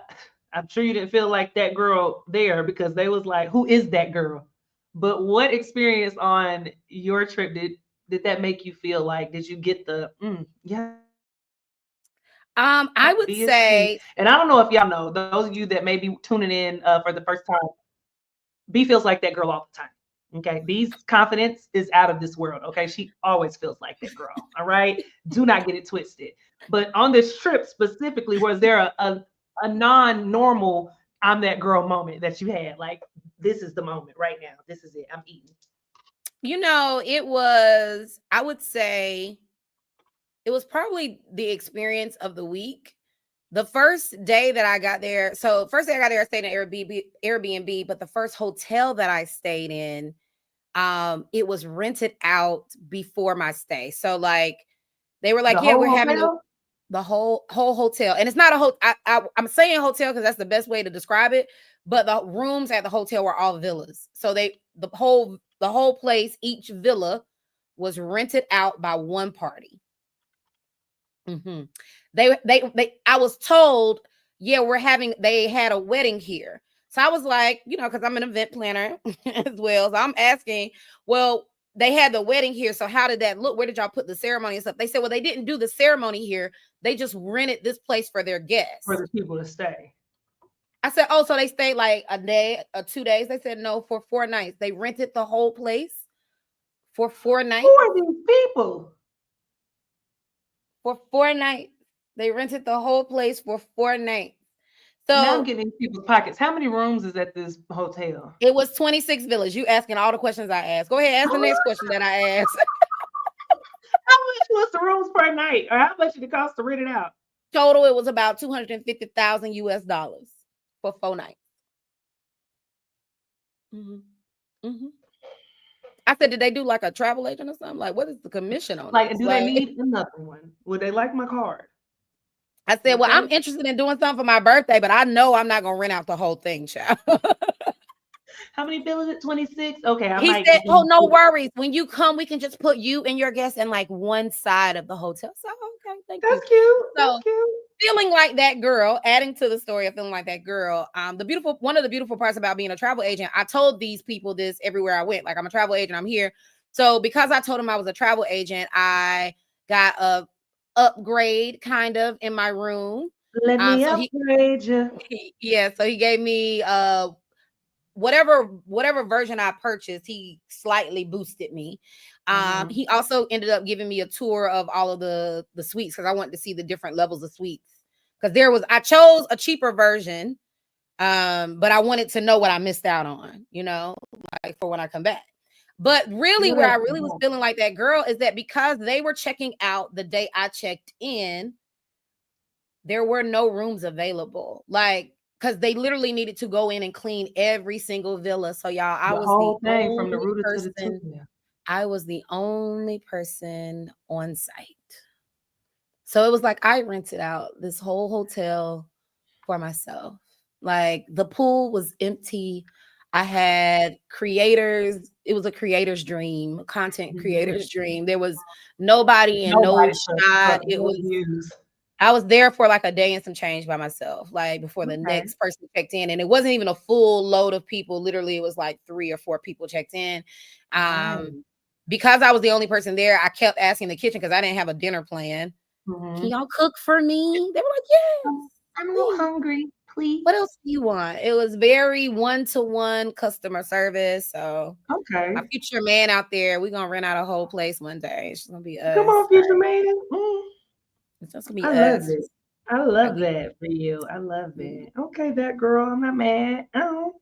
I'm sure you didn't feel like that girl there because they was like, "Who is that girl?" But what experience on your trip did that make you feel like? Did you get the yeah, B is she? I would And I don't know if say y'all know, those of you that may be tuning in for the first time, B feels like that girl all the time. Okay. B's confidence is out of this world. Okay. She always feels like that girl. All right. Do not get it twisted. But on this trip specifically, was there a non normal I'm that girl moment that you had? Like, this is the moment right now. This is it. I'm eating. it was, I would say it was probably the experience of the week. The first day that I got there, so first day I got there, I stayed in Airbnb, but the first hotel that I stayed in, it was rented out before my stay. So like they were like, The yeah, whole we're having hotel? the whole hotel, and it's not a hotel. I'm saying hotel because that's the best way to describe it. But the rooms at the hotel were all villas, so the whole place, each villa was rented out by one party. hmm They I was told, yeah, they had a wedding here. So I was like, because I'm an event planner as well. So I'm asking, well, they had the wedding here. So how did that look? Where did y'all put the ceremony and stuff? They said, well, they didn't do the ceremony here. They just rented this place for their For guests. the people to stay. I said, oh, so they stayed like a day or 2 days. They said no, for 4 nights. They rented the whole place for four Who nights. are these people? For 4 nights. They rented the whole place for 4 nights. Now I'm So getting in people's pockets. How many rooms is at this hotel? it was 26 villas. You asking all the questions I asked. Go ahead, ask the next question that I asked. How much was the rooms per night, or how much did it cost to rent it out? Total, it was about 250,000 US dollars for 4 nights. Hmm. Hmm. I said, did they do like a travel agent or something? Like, what is the commission on Like, this? do they Like, need another one? Would they like my card? I said, well, I'm Okay. interested in doing something for my birthday, but I know I'm not gonna rent out the whole thing, child. How many bills at 26? Okay, I He might said, give "Oh, them no worries. When you come, we can just put you and your guests in like one side of the hotel." So, okay, thank you. That's cute. That's So, cute. feeling like that girl, adding to the story of feeling like that girl. The beautiful one of the beautiful parts about being a travel agent, I told these people this everywhere I went. Like, I'm a travel agent, I'm here. So because I told them I was a travel agent, I got a upgrade kind of in my room. Let me So upgrade you. yeah, so he gave me whatever version I purchased, he slightly boosted me. Mhm. He also ended up giving me a tour of all of the suites because I wanted to see the different levels of suites. Because I chose a cheaper version, but I wanted to know what I missed out on, like for when I come back. But really, What where else I you really was want? feeling like that girl is that because they were checking out the day I checked in, there were no rooms available. Like, because they literally needed to go in and clean every single villa. So, y'all, The whole thing from the rooter to the tuner. I was the only person on site. So it was like I rented out this whole hotel for myself. Like, the pool was empty. I had creators. It was a creator's dream, content Mhm. creator's dream. There was nobody and no Nobody shot. but no views. I was there for like a day and some change by myself, like before the Okay. next person checked in. And it wasn't even a full load of people. Literally, it was like 3 or 4 people checked in. Right. Um, because I was the only person there, I kept asking the kitchen because I didn't have a dinner plan. Can Mhm. y'all cook for me? They were like, yes, I'm a little please. hungry, please. What else do you want? It was very one-to-one customer service. So my Okay. future man out there, we're gonna rent out a whole place one day. It's gonna be Come us. on, future man. Mm. It's just gonna be I love us. it. I Like love we that for you. I love mm, it. Okay, that girl. I'm not mad. Oh.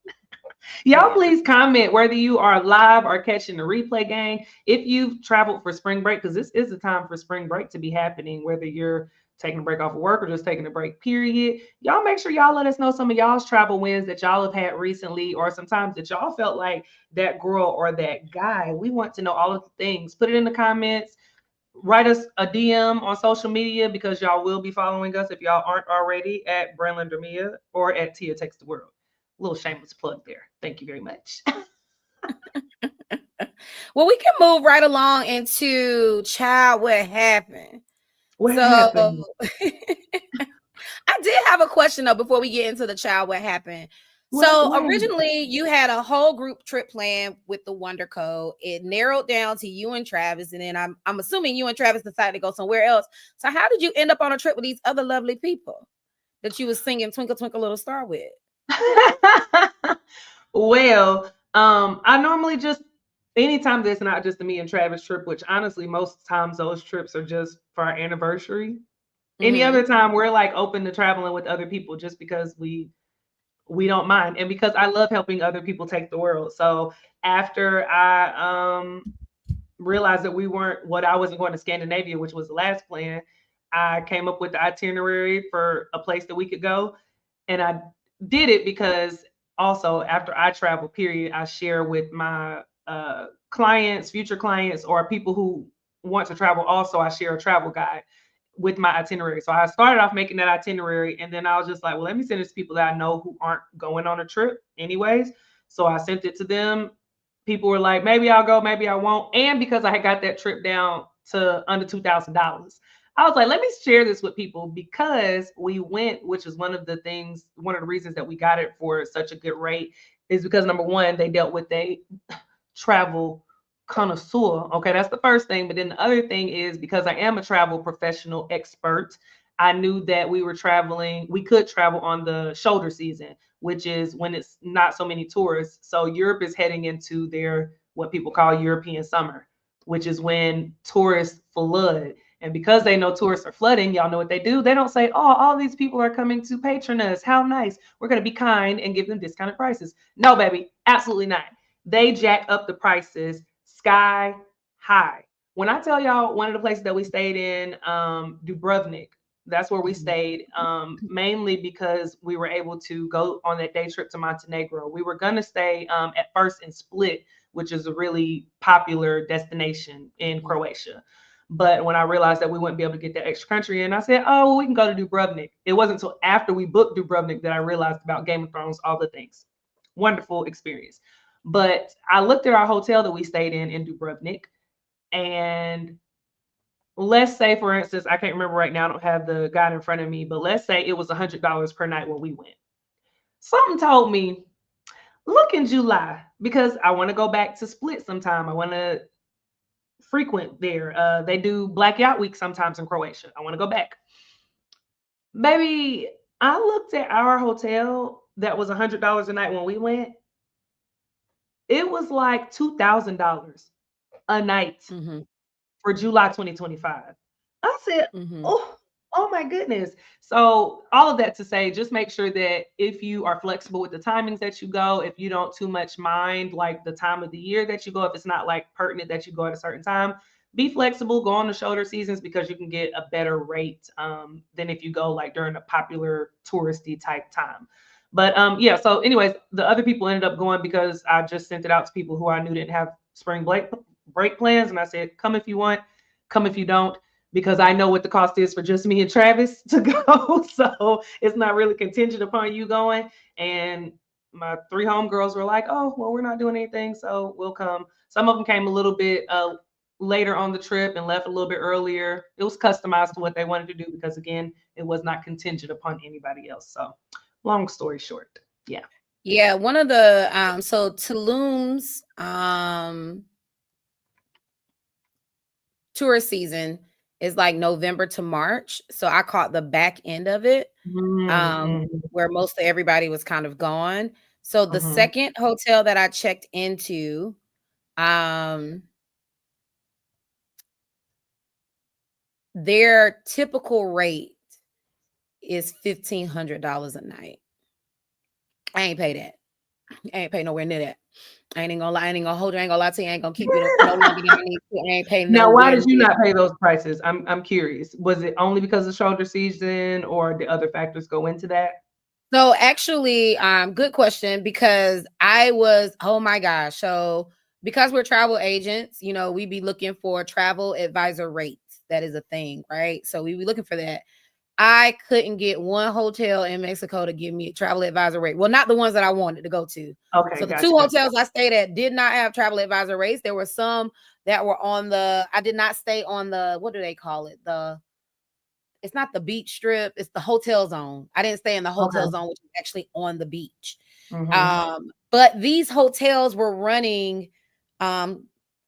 Y'all, yeah. please comment whether you are live or catching the replay game. If you've traveled for spring break, because this is the time for spring break to be happening, whether you're taking a break off of work or just taking a break, period. Y'all make sure y'all let us know some of y'all's travel wins that y'all have had recently, or sometimes that y'all felt like that girl or that guy. We want to know all of the things. Put it in the comments. Write us a DM on social media because y'all will be following us if y'all aren't already at Branlyn or at Tia Takes the World. Little shameless plug there. Thank you very much. Well, we can move right along into child what happened. What So happened? I did have a question though before we get into the child what happened. So What happened? originally you had a whole group trip planned with the Wonder Code. It narrowed down to you and Travis, and then I'm assuming you and Travis decided to go somewhere else. So how did you end up on a trip with these other lovely people that you was singing Twinkle Twinkle Little Star with? Well, I normally just anytime there's not just a me and Travis trip, which honestly most times those trips are just for our anniversary. Any Mm-hmm. other time we're like open to traveling with other people just because we don't mind and because I love helping other people take the world. So after I realized that we weren't what I wasn't going to Scandinavia, which was the last plan, I came up with the itinerary for a place that we could go. And I did it because also after I travel, period, I share with my clients, future clients, or people who want to travel. Also, I share a travel guide with my itinerary. So I started off making that itinerary, and then I was just like, well, let me send it to people that I know who aren't going on a trip anyways. So I sent it to them. People were like, maybe I'll go, maybe I won't. And because I had got that trip down to under $2,000, I was like, let me share this with people because we went, which is one of the reasons that we got it for such a good rate is because number one, they dealt with a travel connoisseur. Okay, that's the first thing. But then the other thing is because I am a travel professional expert, I knew that we could travel on the shoulder season, which is when it's not so many tourists. So Europe is heading into their what people call European summer, which is when tourists flood. And because they know tourists are flooding, y'all know what they do? They don't say, oh, all these people are coming to patron us. How nice. We're going to be kind and give them discounted prices. No, baby, absolutely not. They jack up the prices sky high. When I tell y'all one of the places that we stayed in, Dubrovnik, that's where we stayed, mainly because we were able to go on that day trip to Montenegro. We were going to stay at first in Split, which is a really popular destination in Croatia. But when I realized that we wouldn't be able to get that extra country in, I said, oh, well, we can go to Dubrovnik. It wasn't until after we booked Dubrovnik that I realized about Game of Thrones, all the things. Wonderful experience. But I looked at our hotel that we stayed in Dubrovnik, and let's say, for instance, I can't remember right now, I don't have the guide in front of me, but let's say it was $100 per night when we went. Something told me, look in July, because I want to go back to Split sometime. I want to frequent there. They do Black Yacht Week sometimes in Croatia. I want to go back. Baby, I looked at our hotel that was $100 a night when we went. It was like $2,000 a night for July 2025. I said, oh my goodness. So all of that to say, just make sure that if you are flexible with the timings that you go, if you don't too much mind like the time of the year that you go, if it's not like pertinent that you go at a certain time, be flexible, go on the shoulder seasons because you can get a better rate than if you go like during a popular touristy type time. But yeah, so anyways, the other people ended up going because I just sent it out to people who I knew didn't have spring break plans. And I said, come if you want, come if you don't, because I know what the cost is for just me and Travis to go. So it's not really contingent upon you going. And my 3 homegirls were like, oh, well, we're not doing anything, so we'll come. Some of them came a little bit later on the trip and left a little bit earlier. It was customized to what they wanted to do because, again, it was not contingent upon anybody else. So long story short, yeah. Yeah, one of the so Tulum's tourist season is like November to March. So I caught the back end of it, where most of everybody was kind of gone. So the second hotel that I checked into, their typical rate is $1,500 a night. I ain't pay that. I ain't pay nowhere near that. I ain't gonna lie. I ain't gonna hold you. I ain't gonna lie to you. I ain't gonna keep you no longer than I need to. I ain't paying Now, why did you not pay those prices? I'm curious. Was it only because of shoulder season, or did other factors go into that? So actually, good question, because I was, oh my gosh. So because we're travel agents, you know, we be looking for travel advisor rates. That is a thing, right? So we be looking for that. I couldn't get one hotel in Mexico to give me a travel advisor rate. Well, not the ones that I wanted to go to. Okay. So the 2 hotels I stayed at did not have travel advisor rates. There were some that were on I did not stay on what do they call it? It's not the beach strip. It's the hotel zone. I didn't stay in the hotel zone, which is actually on the beach. But these hotels were running,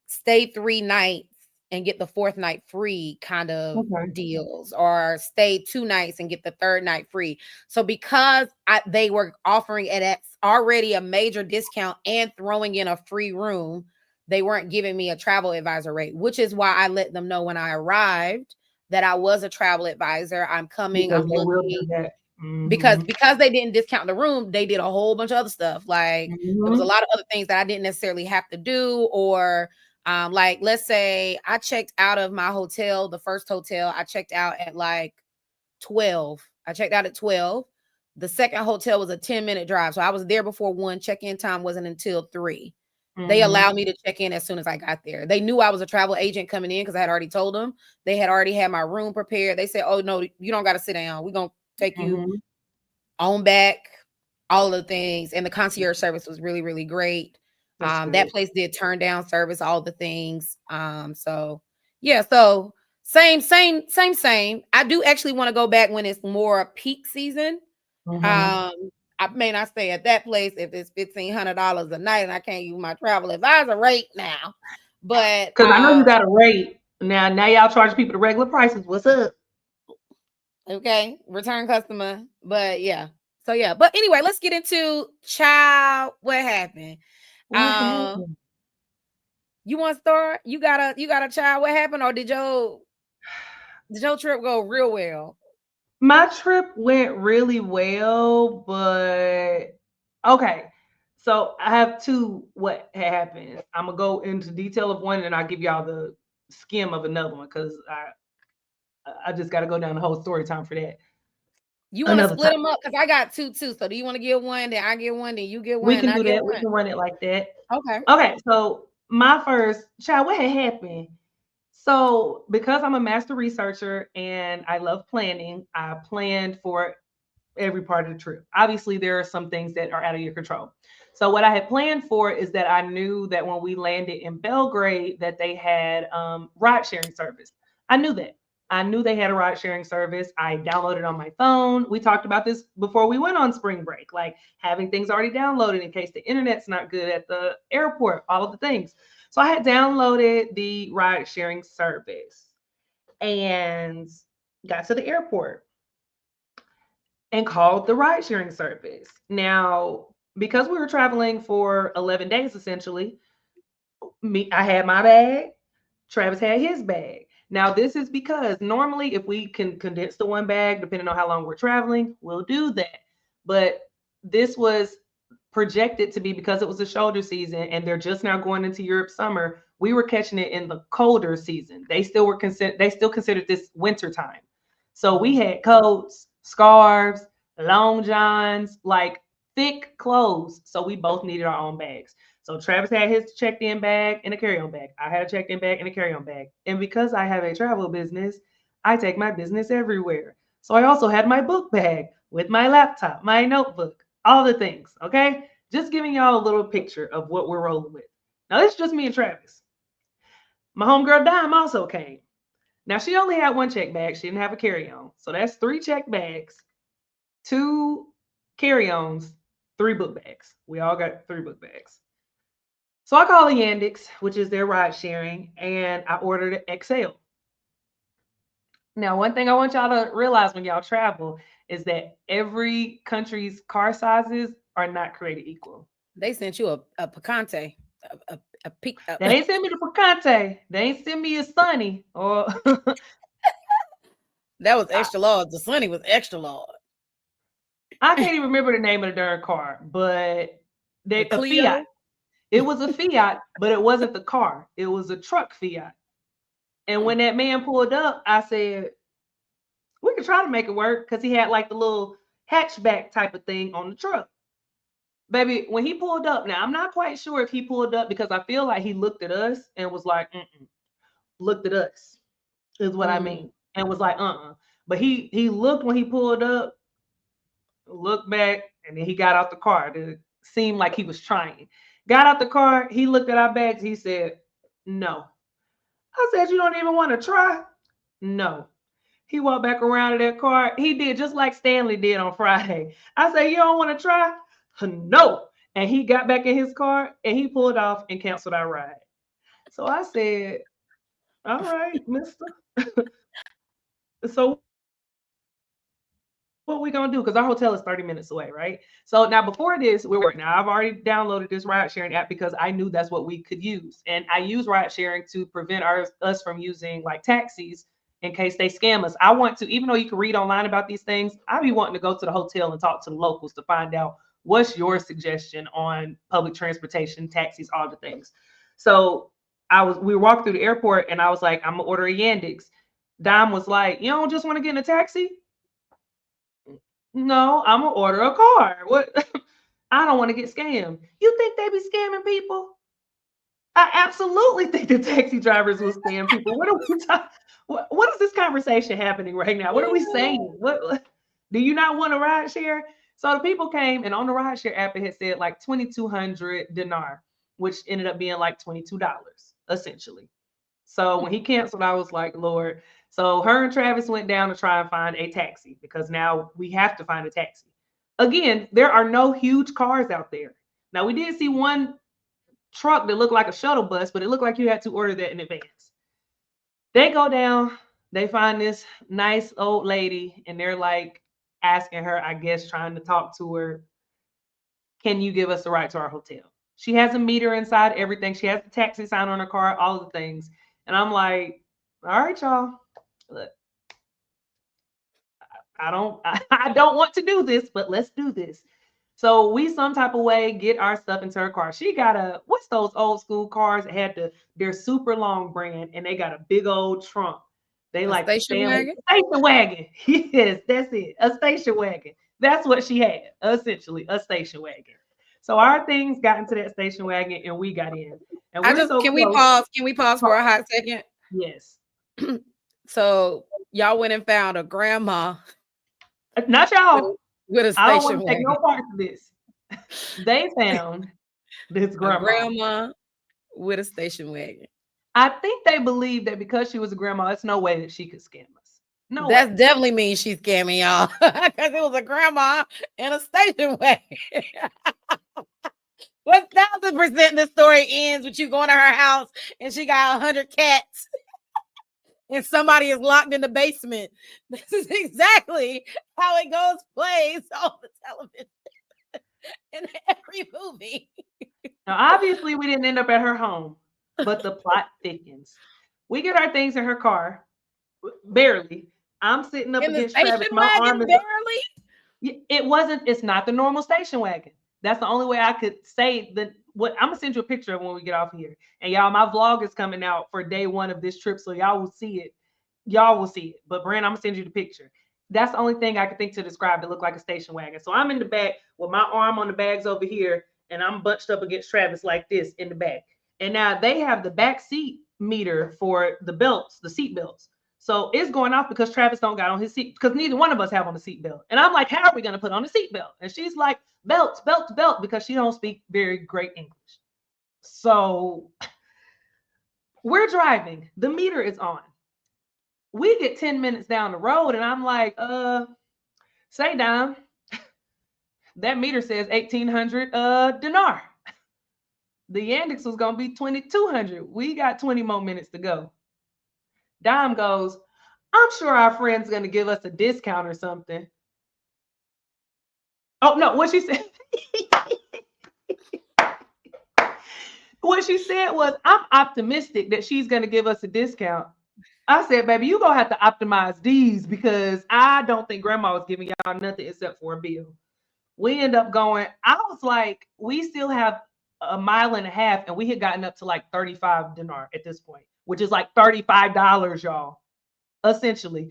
stay 3 nights and get the 4th night free kind of deals, or stay 2 nights and get the 3rd night free. So because they were offering it at already a major discount and throwing in a free room, they weren't giving me a travel advisor rate, which is why I let them know when I arrived that I was a travel advisor. I'm coming. I'm looking. Because they didn't discount the room, they did a whole bunch of other stuff. Like there was a lot of other things that I didn't necessarily have to do, or like, let's say I checked out of my hotel, the first hotel, I checked out at like 12. I checked out at 12. The second hotel was a 10-minute drive. So I was there before 1. Check-in time wasn't until 3. They allowed me to check in as soon as I got there. They knew I was a travel agent coming in because I had already told them. They had already had my room prepared. They said, oh, no, you don't got to sit down. We're going to take you on back, all of the things. And the concierge service was really, really great. That place did turn down service, all the things. So yeah, so same. I do actually want to go back when it's more peak season. I may not stay at that place if it's $1,500 a night and I can't use my travel advisor rate now. But because I know you got a rate now y'all charge people the regular prices. What's up? Okay, return customer. But yeah. So yeah. But anyway, let's get into child. What happened? What Um, happened? you want to start? You got a child. What happened? Or did your trip go real well? My trip went really well, but okay. So I have two what happened. I'm gonna go into detail of one and I'll give y'all the skim of another one because I just gotta go down the whole story time for that. You want to Another split time. them up? Because I got two too. So do you want to get one? Then I get one. Then you get one. We And can I do get that. We one. can run it like that. Okay. Okay, so my first child, what had happened? So because I'm a master researcher and I love planning, I planned for every part of the trip. Obviously, there are some things that are out of your control. So what I had planned for is that I knew that when we landed in Belgrade, that they had ride sharing service. I knew that. I knew they had a ride sharing service. I downloaded on my phone. We talked about this before we went on spring break, like having things already downloaded in case the internet's not good at the airport, all of the things. So I had downloaded the ride sharing service and got to the airport and called the ride sharing service. Now, because we were traveling for 11 days essentially, I had my bag, Travis had his bag. Now, this is because normally if we can condense to one bag, depending on how long we're traveling, we'll do that. But this was projected to be because it was a shoulder season and they're just now going into Europe summer. We were catching it in the colder season. They still considered this winter time. So we Mhm. had coats, scarves, long johns, like thick clothes. So we both needed our own bags. So Travis had his checked in bag and a carry on bag. I had a checked in bag and a carry on bag. And because I have a travel business, I take my business everywhere. So I also had my book bag with my laptop, my notebook, all the things. Okay. Just giving y'all a little picture of what we're rolling with. Now, it's just me and Travis. My homegirl Dime also came. Now, she only had one check bag. She didn't have a carry on. So that's three check bags, two carry ons, three book bags. We all got three book bags. So I called the Yandex, which is their ride sharing, and I ordered an XL. Now, one thing I want y'all to realize when y'all travel is that every country's car sizes are not created equal. They sent you a picante, a pic. They ain't send me the Picante. They ain't send me a Sunny or That was I, extra large. The Sunny was extra large. I can't even remember the name of the darn car, but A a Fiat. Clio. It was a Fiat, but it wasn't the car. It was a truck Fiat. And Mm. when that man pulled up, I said, we could try to make it work because he had like the little hatchback type of thing on the truck. Baby, when he pulled up, now I'm not quite sure if he pulled up because I feel like he looked at us and was like, mm-mm, looked at us is what I Mm. mean, and was like, uh-uh. But he looked when he pulled up, looked back, and then he got out the car. It seemed like he was trying. Got out the car, he looked at our bags, he said, no. I said, you don't even want to try? No. He walked back around to that car. He did just like Stanley did on Friday. I said, you don't want to try? No. And he got back in his car and he pulled off and canceled our ride. So I said, all right, mister. So what we gonna do? Because our hotel is 30 minutes away, right? So now before this, we're working. Now I've already downloaded this ride sharing app because I knew that's what we could use. And I use ride sharing to prevent us from using like taxis in case they scam us. I want to, even though you can read online about these things, I be wanting to go to the hotel and talk to the locals to find out what's your suggestion on public transportation, taxis, all the things. So we walked through the airport and I was like, I'm gonna order a Yandex. Dom was like, you don't just want to get in a taxi? No, I'm gonna order a car. What? I don't want to get scammed. You think they be scamming people? I absolutely think the taxi drivers will scam people. What are we talking? What is this conversation happening right now? What are we saying? What do you not want a ride share? So the people came and on the ride share app it had said like 2,200 dinar, which ended up being like $22 essentially. So when he canceled, I was like, Lord. So her and Travis went down to try and find a taxi because now we have to find a taxi. Again, there are no huge cars out there. Now we did see one truck that looked like a shuttle bus, but it looked like you had to order that in advance. They go down. They find this nice old lady and they're like asking her, I guess, trying to talk to her, can you give us a ride to our hotel? She has a meter inside everything. She has the taxi sign on her car, all of the things. And I'm like, all right, y'all. Look, I don't want to do this, but let's do this. So we some type of way get our stuff into her car. She got a what's those old school cars that had they're super long brand and they got a big old trunk. They A like the station family wagon? station wagon. Yes, that's it. A station wagon. That's what she had, essentially, a station wagon. So our things got into that station wagon and we got in. And I we're just so can we close. pause? Can we pause for a hot second? Yes. So y'all went and found a grandma Not with a, y'all. with a I don't station want to take no wagon. part of this. They found this A grandma. grandma with a station wagon. I think they believe that because she was a grandma, it's no way that she could scam us. No way. That definitely means she's scamming y'all because it was a grandma in a station wagon. 1000% the story ends with you going to her house and she got 100 cats and somebody is locked in the basement. This is exactly how it goes, plays on the television in every movie. Now, obviously, we didn't end up at her home, but the plot thickens. We get our things in her car, barely. I'm sitting up In the against Travis. station My arm wagon, is barely. It wasn't. It's not the normal station wagon. That's the only way I could say that. What I'm gonna send you a picture of when we get off here. And y'all, my vlog is coming out for day one of this trip, so y'all will see it. Y'all will see it. But Brand, I'm gonna send you the picture. That's the only thing I could think to describe to look like a station wagon. So I'm in the back with my arm on the bags over here, and I'm bunched up against Travis like this in the back. And now they have the back seat meter for the belts, the seat belts. So it's going off because Travis don't got on his seat because neither one of us have on the seatbelt. And I'm like, how are we going to put on the seatbelt? And she's like, belt, belt, belt, because she don't speak very great English. So we're driving. The meter is on. We get 10 minutes down the road and I'm like, say down. That meter says 1800 dinar. The Yandex was going to be 2200. We got 20 more minutes to go. Dime goes, I'm sure our friend's going to give us a discount or something. Oh, no, what she said. What she said was, I'm optimistic that she's going to give us a discount. I said, baby, you going to have to optimize these because I don't think grandma was giving y'all nothing except for a bill. We end up going, I was like, we still have a mile and a half and we had gotten up to like 35 dinar at this point, which is like $35, y'all, essentially.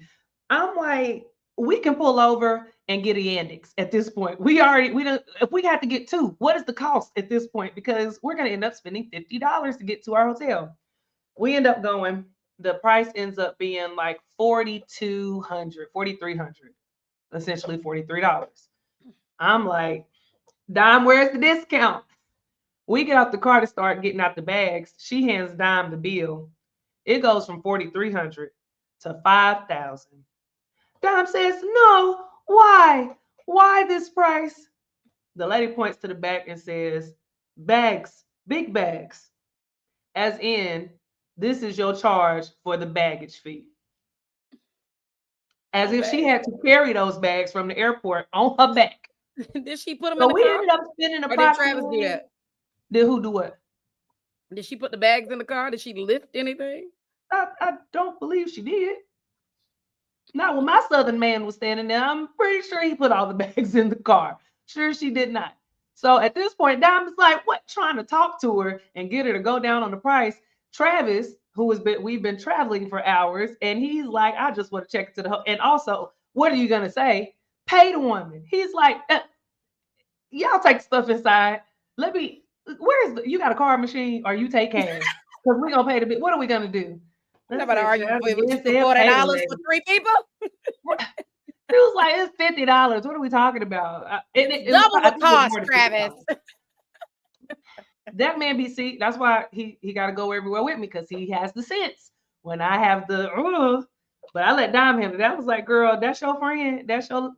I'm like, we can pull over and get a Yandex at this point. We don't, if we had to get two, what is the cost at this point? Because we're going to end up spending $50 to get to our hotel. We end up going, the price ends up being like 4,200, 4,300, essentially $43. I'm like, Dime, where's the discount? We get out the car to start getting out the bags. She hands Dime the bill. It goes from 4,300 to 5,000. Dime says, no, why? Why this price? The lady points to the back and says, bags, big bags. As in, this is your charge for the baggage fee. As if she had to carry those bags from the airport on her back. Did she put them in So the we car? ended up spending Or did Travis do approximately. that? Did who do what? Did she put the bags in the car? Did she lift anything? I don't believe she did. Not when my southern man was standing there. I'm pretty sure he put all the bags in the car. Sure, she did not. So at this point, Diamond's like, what? Trying to talk to her and get her to go down on the price. Travis, we've been traveling for hours, and he's like, I just want to check into the hotel. And also, what are you gonna say? Pay the woman. He's like, y'all take stuff inside. You got a card machine or you take cash? Because we're gonna pay the bill. What are we gonna do? I'm I about to said, argue Travis, with you again for said, pay the $40 lady. for 3 people. It was like, it's $50. What are we talking about? Double the cost, Travis. That man be see. That's why he got to go everywhere with me because he has the sense. When I have but I let Dime handle. That was like, girl, that's your friend. That's your.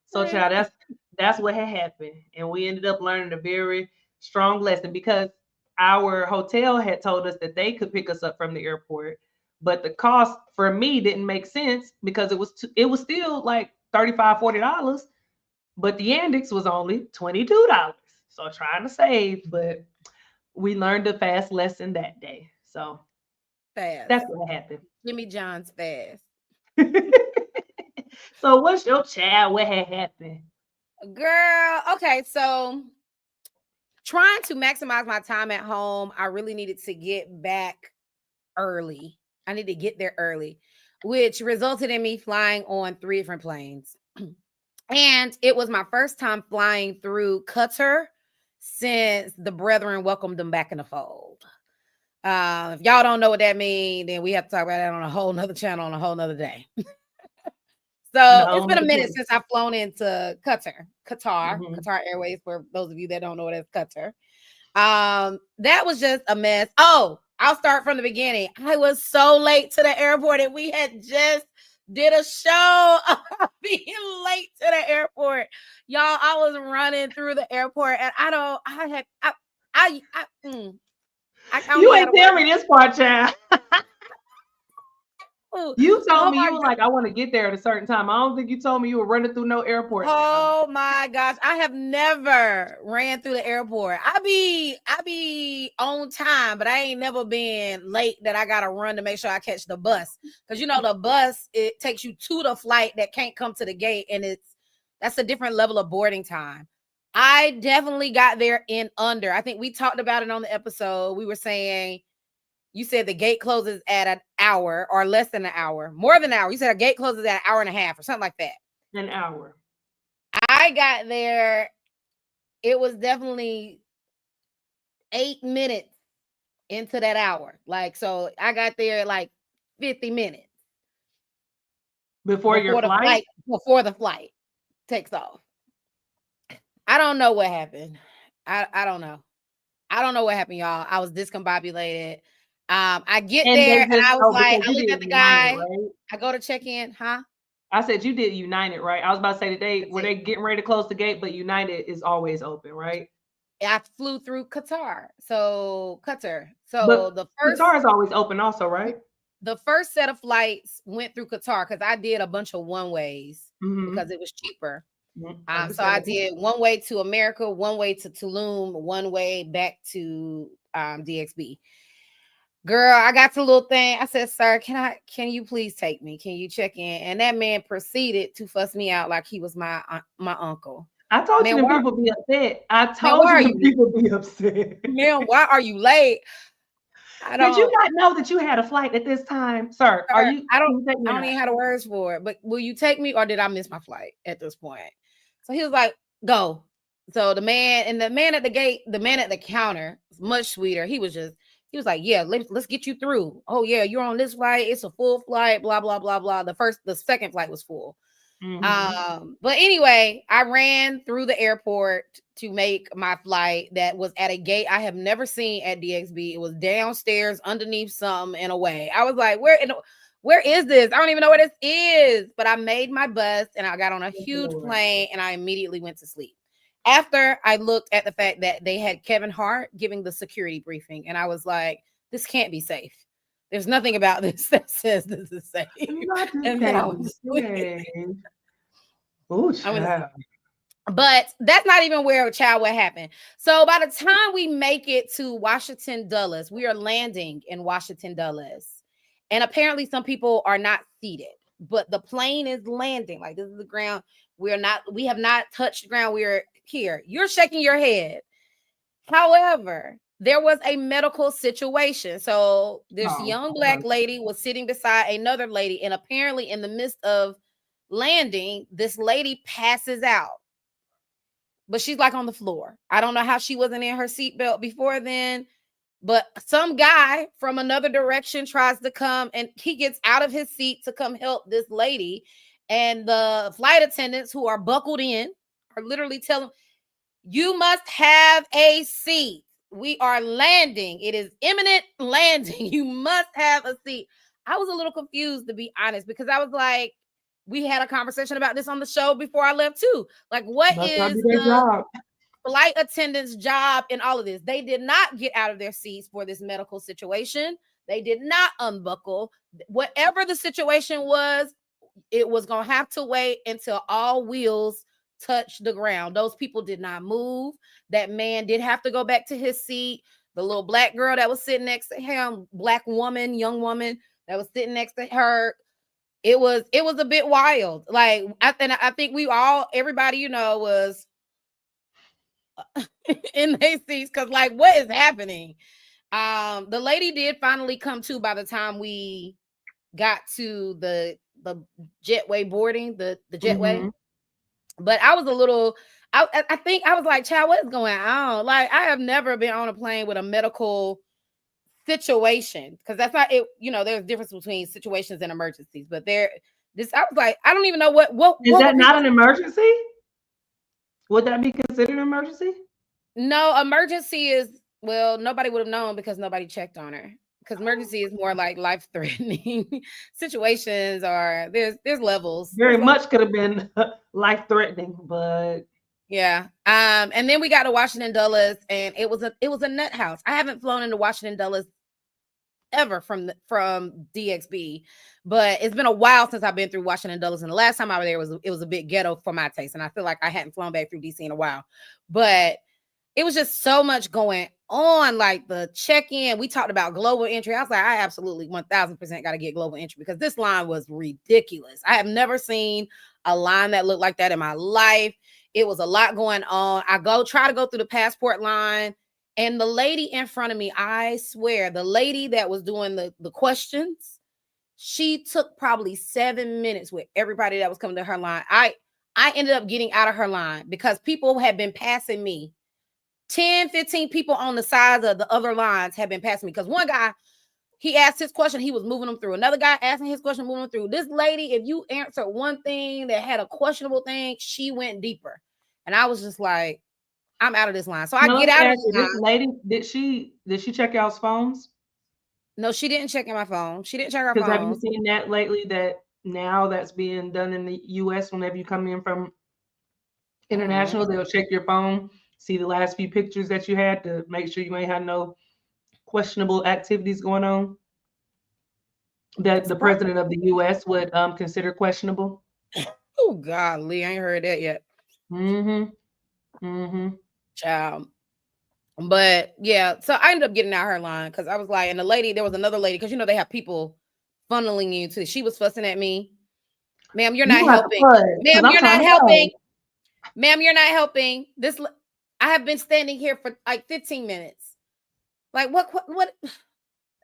So, child, that's what had happened, and we ended up learning a very strong lesson because our hotel had told us that they could pick us up from the airport, but the cost for me didn't make sense because it was still like $35-$40, but the Yandex was only $22. So trying to save, but we learned a fast lesson that day. So Fast. that's what happened. Jimmy John's fast. So what's your child? What had happened? Girl, okay, so trying to maximize my time at home, I really needed to get back early. I need to get there early, which resulted in me flying on 3 different planes. And it was my first time flying through Qatar since the brethren welcomed them back in the fold. If y'all don't know what that means, then we have to talk about that on a whole nother channel on a whole nother day. So it's been a minute since I've flown into Qatar, Qatar Airways, for those of you that don't know what it's Qatar. That was just a mess. Oh, I'll start from the beginning. I was so late to the airport, and we had just did a show being late to the airport. Y'all, I was running through the airport, and I don't You ain't tell me this part, child. You told me you were like, I want to get there at a certain time. I don't think you told me you were running through no airport. Oh my gosh. I have never ran through the airport. I be on time, but I ain't never been late that I gotta run to make sure I catch the bus. Because you know the bus, it takes you to the flight that can't come to the gate, and that's a different level of boarding time. I definitely got there in under. I think we talked about it on the episode. We were saying, you said the gate closes at an hour or less than an hour, more than an hour. You said a gate closes at an hour and a half or something like that. An hour. I got there. It was definitely 8 minutes into that hour. Like, so I got there like 50 minutes before your flight? Before the flight takes off. I don't know what happened. I don't know. I don't know what happened, y'all. I was discombobulated. I get there and I was like, I look at the guy. Right? I go to check in, huh? I said you did United, right? I was about to say today, were they getting ready to close the gate, but United is always open, right? I flew through Qatar. So Qatar. But the first Qatar is always open also, right? The first set of flights went through Qatar because I did a bunch of one-ways because it was cheaper. So I did one way to America, one way to Tulum, one way back to DXB. Girl, I got the little thing. I said, sir, can you please take me? Can you check in? And that man proceeded to fuss me out like he was my uncle. I told you people be upset. I told you people be upset. Man, why are you late? Did you not know that you had a flight at this time, sir? Are you? I don't even have the words for it. But will you take me, or did I miss my flight at this point? So he was like, go. So the man at the gate, the man at the counter, much sweeter. He was like, yeah, let's get you through. Oh yeah, you're on this flight. It's a full flight. Blah blah blah blah. The second flight was full. But anyway, I ran through the airport to make my flight. That was at a gate I have never seen at DXB. It was downstairs underneath something in a way. I was like, where is this? I don't even know where this is. But I made my bus and I got on a huge plane and I immediately went to sleep. After I looked at the fact that they had Kevin Hart giving the security briefing, and I was like, this can't be safe. There's nothing about this that says this is safe. And then I was but that's not even where what happened. So by the time we make it to Washington Dulles, we are landing in Washington Dulles. And apparently some people are not seated, but the plane is landing. Like, this is the ground. We have not touched ground. We are here. You're shaking your head. However, there was a medical situation. So this young black lady was sitting beside another lady, and apparently in the midst of landing, this lady passes out. But she's like on the floor. I don't know how she wasn't in her seatbelt before then, but some guy from another direction tries to come, and he gets out of his seat to come help this lady. And the flight attendants, who are buckled in, are literally telling, you must have a seat. We are landing. It is imminent landing. You must have a seat. I was a little confused, to be honest, because I was like, we had a conversation about this on the show before I left too. Like, what is the flight attendant's job in all of this? They did not get out of their seats for this medical situation. They did not unbuckle. Whatever the situation was, it was going to have to wait until all wheels touched the ground. Those people did not move. That man did have to go back to his seat. The little black girl that was sitting next to him, black woman, young woman that was sitting next to her, it was a bit wild. Like I think we all, everybody, was in their seats because, like, what is happening? The lady did finally come to by the time we got to the jetway boarding, the jetway. Mm-hmm. But I was a little, I think I was like, child, what is going on? Like, I have never been on a plane with a medical situation, because that's not it. There's a difference between situations and emergencies, but I was like, I don't even know what Is were that not people. an emergency? Would that be considered an emergency? No, emergency is, well, nobody would have known because nobody checked on her. Because emergency is more like life threatening situations, or there's levels. Very much could have been life threatening, but Yeah. And then we got to Washington Dulles, and it was a nut house. I haven't flown into Washington Dulles ever from DXB, but it's been a while since I've been through Washington Dulles, and the last time I was there it was a bit ghetto for my taste, and I feel like I hadn't flown back through DC in a while. But it was just so much going on, like the check-in. We talked about global entry. I was like, I absolutely 1000% got to get global entry, because this line was ridiculous. I have never seen a line that looked like that in my life. It was a lot going on. I try to go through the passport line, and the lady in front of me, I swear, the lady that was doing the questions, she took probably 7 minutes with everybody that was coming to her line. I ended up getting out of her line because people had been passing me. 10, 15 people on the sides of the other lines have been passing me, because one guy, he asked his question, he was moving them through. Another guy asking his question, moving them through. This lady, if you answered one thing that had a questionable thing, she went deeper. And I was just like, I'm out of this line. So I now let get me out of ask the you, line. this lady, did she check y'all's phones? No, she didn't check in my phone. She didn't check our Because have you phones. seen that lately, that now that's being done in the US whenever you come in from Mm-mm. international, they'll check your phone, see the last few pictures that you had to make sure you ain't had no questionable activities going on that the president of the US would consider questionable. Oh, golly, I ain't heard that yet, Mm-hmm. Mm-hmm. child. But yeah, so I ended up getting out her line because I was like, and the lady, there was another lady, because they have people funneling you too. She was fussing at me. Ma'am, you're You not gonna have to helping. put, because Ma'am, I'm you're trying not to helping. go. Ma'am, you're not helping. I have been standing here for like 15 minutes. Like, what?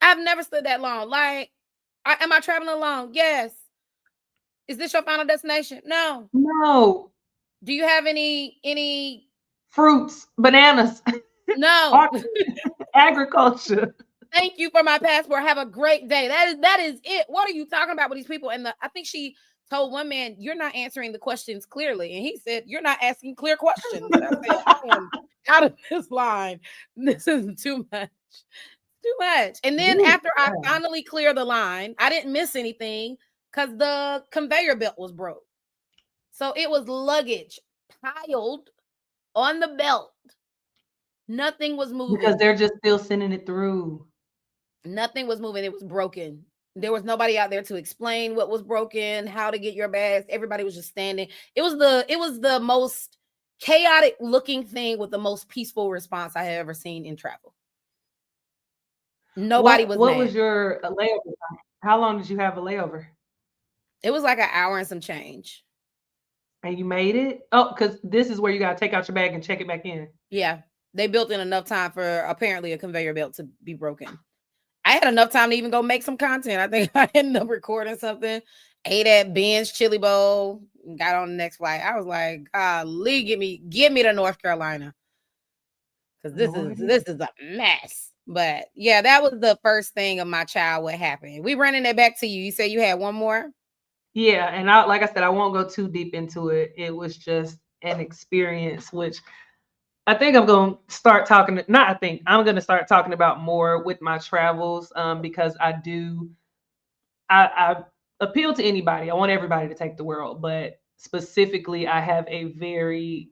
I've never stood that long. Like, am I traveling alone? Yes. Is this your final destination? No. No. Do you have any? Fruits, bananas, No. art, agriculture. Thank you for my passport. Have a great day. That is it. What are you talking about with these people? And I think she told one man, "You're not answering the questions clearly," and he said, "You're not asking clear questions." I said, "I am out of this line. This is too much, too much." And then Ooh, after I wow. finally cleared the line, I didn't miss anything because the conveyor belt was broke. So it was luggage piled on the belt. Nothing was Because moving. they're just still sending it through. Nothing was moving. It was broken. There was nobody out there to explain what was broken, how to get your bags. Everybody was just standing. It was the most chaotic looking thing with the most peaceful response I have ever seen in travel. Nobody What was what mad. was your layover time? How long did you have a layover? It was like an hour and some change. And you made it? Oh, because this is where you gotta take out your bag and check it back in. Yeah. They built in enough time for apparently a conveyor belt to be broken. I had enough time to even go make some content. I think I ended up recording something, ate at Ben's Chili Bowl, and got on the next flight. I was like, golly, get me to North Carolina. Because this is Lordy. this is a mess. But yeah, that was the first thing of my child what happened. We running it back to you. You said you had one more? Yeah, and I like I said, I won't go too deep into it. It was just an experience, which I think I'm going to start talking. Not I think I'm going to start talking about more with my travels, because I appeal to anybody. I want everybody to take the world, but specifically, I have a very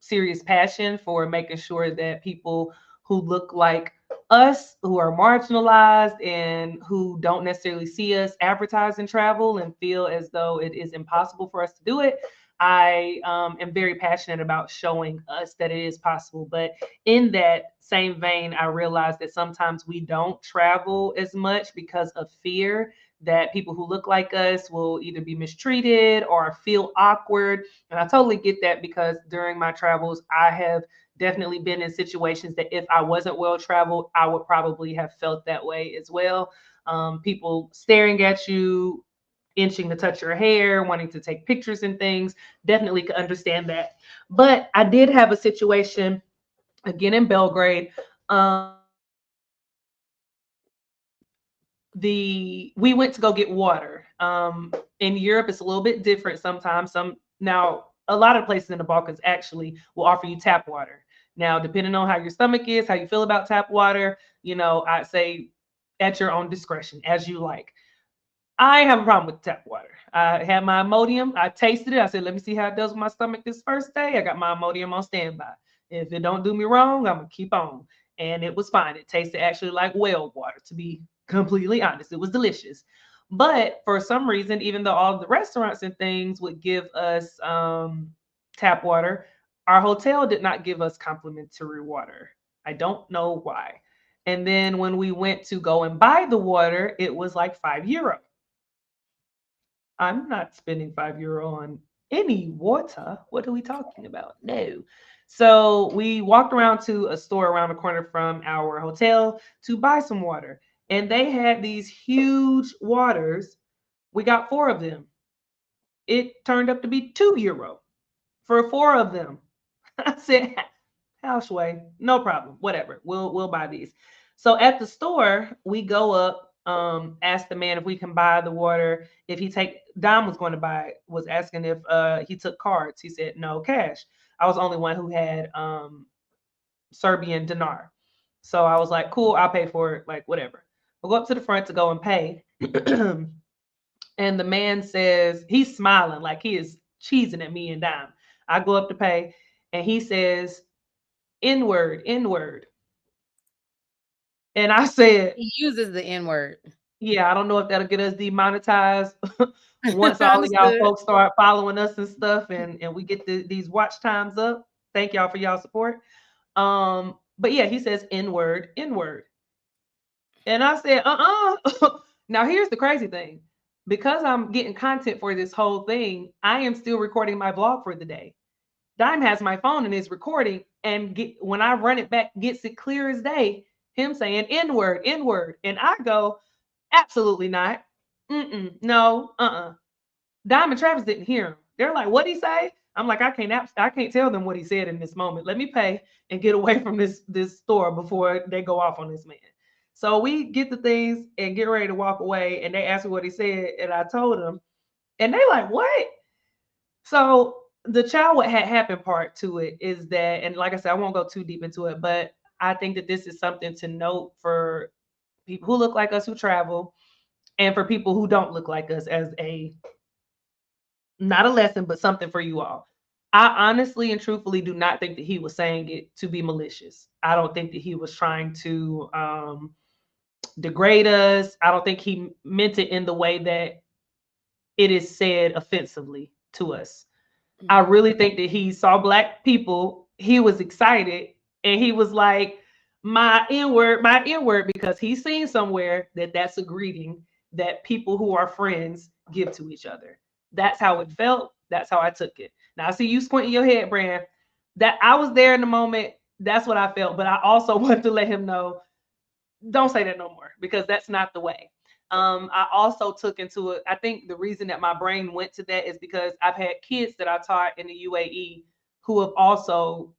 serious passion for making sure that people who look like us who are marginalized and who don't necessarily see us advertise and travel and feel as though it is impossible for us to do it. I am very passionate about showing us that it is possible. But in that same vein, I realize that sometimes we don't travel as much because of fear that people who look like us will either be mistreated or feel awkward. And I totally get that because during my travels, I have definitely been in situations that if I wasn't well traveled, I would probably have felt that way as well. People staring at you, inching to touch your hair, wanting to take pictures and things, definitely could understand that. But I did have a situation again in Belgrade. We went to go get water. In Europe, it's a little bit different sometimes. Now a lot of places in the Balkans actually will offer you tap water. Now, depending on how your stomach is, how you feel about tap water, I'd say at your own discretion, as you like. I have a problem with tap water. I had my Imodium. I tasted it. I said, let me see how it does with my stomach this first day. I got my Imodium on standby. If it don't do me wrong, I'm gonna keep on. And it was fine. It tasted actually like well water, to be completely honest. It was delicious. But for some reason, even though all the restaurants and things would give us tap water, our hotel did not give us complimentary water. I don't know why. And then when we went to go and buy the water, it was like €5. I'm not spending €5 on any water. What are we talking about? No. So we walked around to a store around the corner from our hotel to buy some water. And they had these huge waters. We got four of them. It turned up to be €2 for four of them. I said, Houseway, no problem. Whatever. We'll buy these. So at the store, we go up, ask the man if we can buy the water. If he take Dom was going to buy it, was asking if he took cards. He said no, cash. I was the only one who had Serbian dinar. So I was like, cool, I'll pay for it, like whatever. We'll go up to the front to go and pay. And the man says, he's smiling like he is cheesing at me and Dom. I go up to pay, and he says, N-word, N-word. And I said, He uses the N word. yeah, I don't know if that'll get us demonetized once all of y'all Understood. folks start following us and stuff, and we get these watch times up. Thank y'all for y'all support. But yeah, he says N-word, N-word. And I said, Now here's the crazy thing. Because I'm getting content for this whole thing, I am still recording my vlog for the day. Dime has my phone and is recording, and when I run it back, gets it clear as day. Him saying N-word, N-word, and I go, absolutely not. No, Diamond Travis didn't hear him. They're like, "What'd he say?" I'm like, I can't tell them what he said in this moment. Let me pay and get away from this store before they go off on this man. So we get the things and get ready to walk away, and they asked me what he said, and I told them, and they like, "What?" So the child what had happened part to it is that, and like I said, I won't go too deep into it, but I think that this is something to note for people who look like us who travel, and for people who don't look like us, as a not a lesson, but something for you all. I honestly and truthfully do not think that he was saying it to be malicious. I don't think that he was trying to degrade us. I don't think he meant it in the way that it is said offensively to us. I Mhm. really think that he saw black people, he was excited, and he was like, my N word, because he's seen somewhere that that's a greeting that people who are friends give to each other. That's how it felt. That's how I took it. Now I see you squinting your head, Brand. That I was there in the moment. That's what I felt. But I also want to let him know, don't say that no more, because that's not the way. I also took into it. I think the reason that my brain went to that is because I've had kids that I taught in the UAE who have also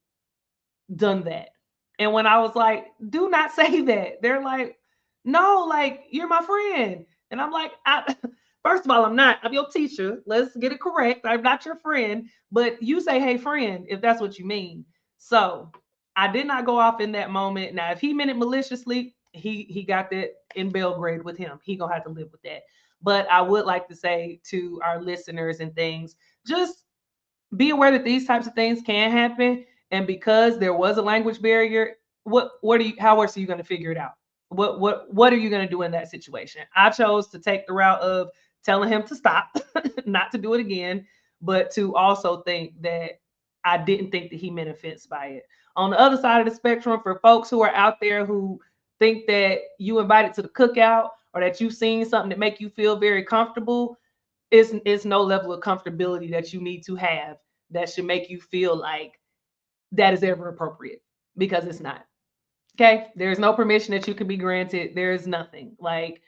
done that. And when I was like, do not say that, they're like, no, like, you're my friend. And I'm like, first of all, I'm not. I'm your teacher. Let's get it correct. I'm not your friend, but you say, hey, friend, if that's what you mean. So I did not go off in that moment. Now, if he meant it maliciously, he got that in Belgrade with him. He gonna have to live with that. But I would like to say to our listeners and things, just be aware that these types of things can happen. And because there was a language barrier, how else are you going to figure it out? What are you going to do in that situation? I chose to take the route of telling him to stop, not to do it again, but to also think that I didn't think that he meant offense by it. On the other side of the spectrum, for folks who are out there who think that you invited to the cookout or that you've seen something that make you feel very comfortable, it's no level of comfortability that you need to have that should make you feel like that is ever appropriate, because it's not. Okay, there's no permission that you can be granted. There's nothing, like,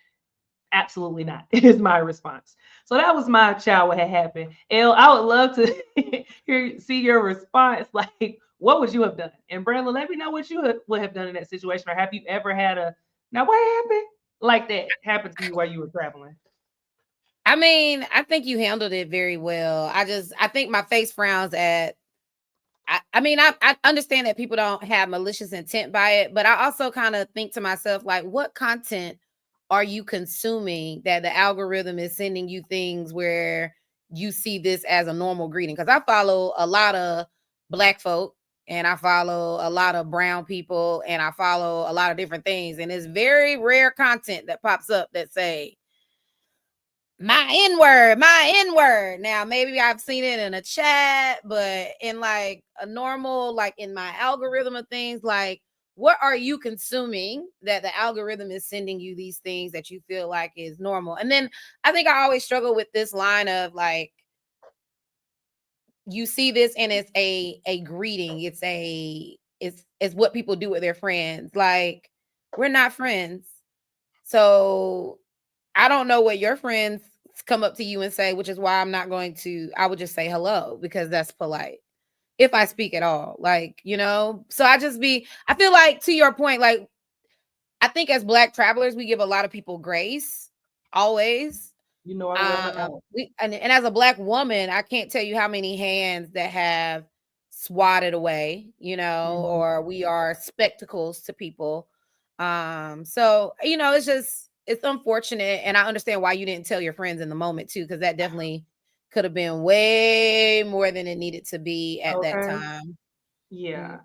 absolutely not, is my response. So that was my child what had happened. Elle, I would love to see your response. Like, what would you have done? And Branlyn, let me know what you would have done in that situation, or have you ever had a now what happened like that happen to you while you were traveling? I mean, I think you handled it very well. I think my face frowns at I mean, I understand that people don't have malicious intent by it, but I also kind of think to myself, like, what content are you consuming that the algorithm is sending you things where you see this as a normal greeting? Because I follow a lot of Black folk, and I follow a lot of brown people, and I follow a lot of different things. And it's very rare content that pops up that say, my N-word, my N-word. Now, maybe I've seen it in a chat, but in like a normal, like in my algorithm of things, like, what are you consuming that the algorithm is sending you these things that you feel like is normal? And then I think I always struggle with this line of like, you see this and it's a greeting. It's what people do with their friends. Like, we're not friends. So I don't know what your friends come up to you and say, which is why I would just say hello because that's polite. If I speak at all, like, so I feel like, to your point, like, I think as Black travelers, we give a lot of people grace always. You know I'm gonna And as a Black woman, I can't tell you how many hands that have swatted away, or we are spectacles to people. So, it's unfortunate, and I understand why you didn't tell your friends in the moment too, because that definitely could have been way more than it needed to be at that okay. time. Yeah.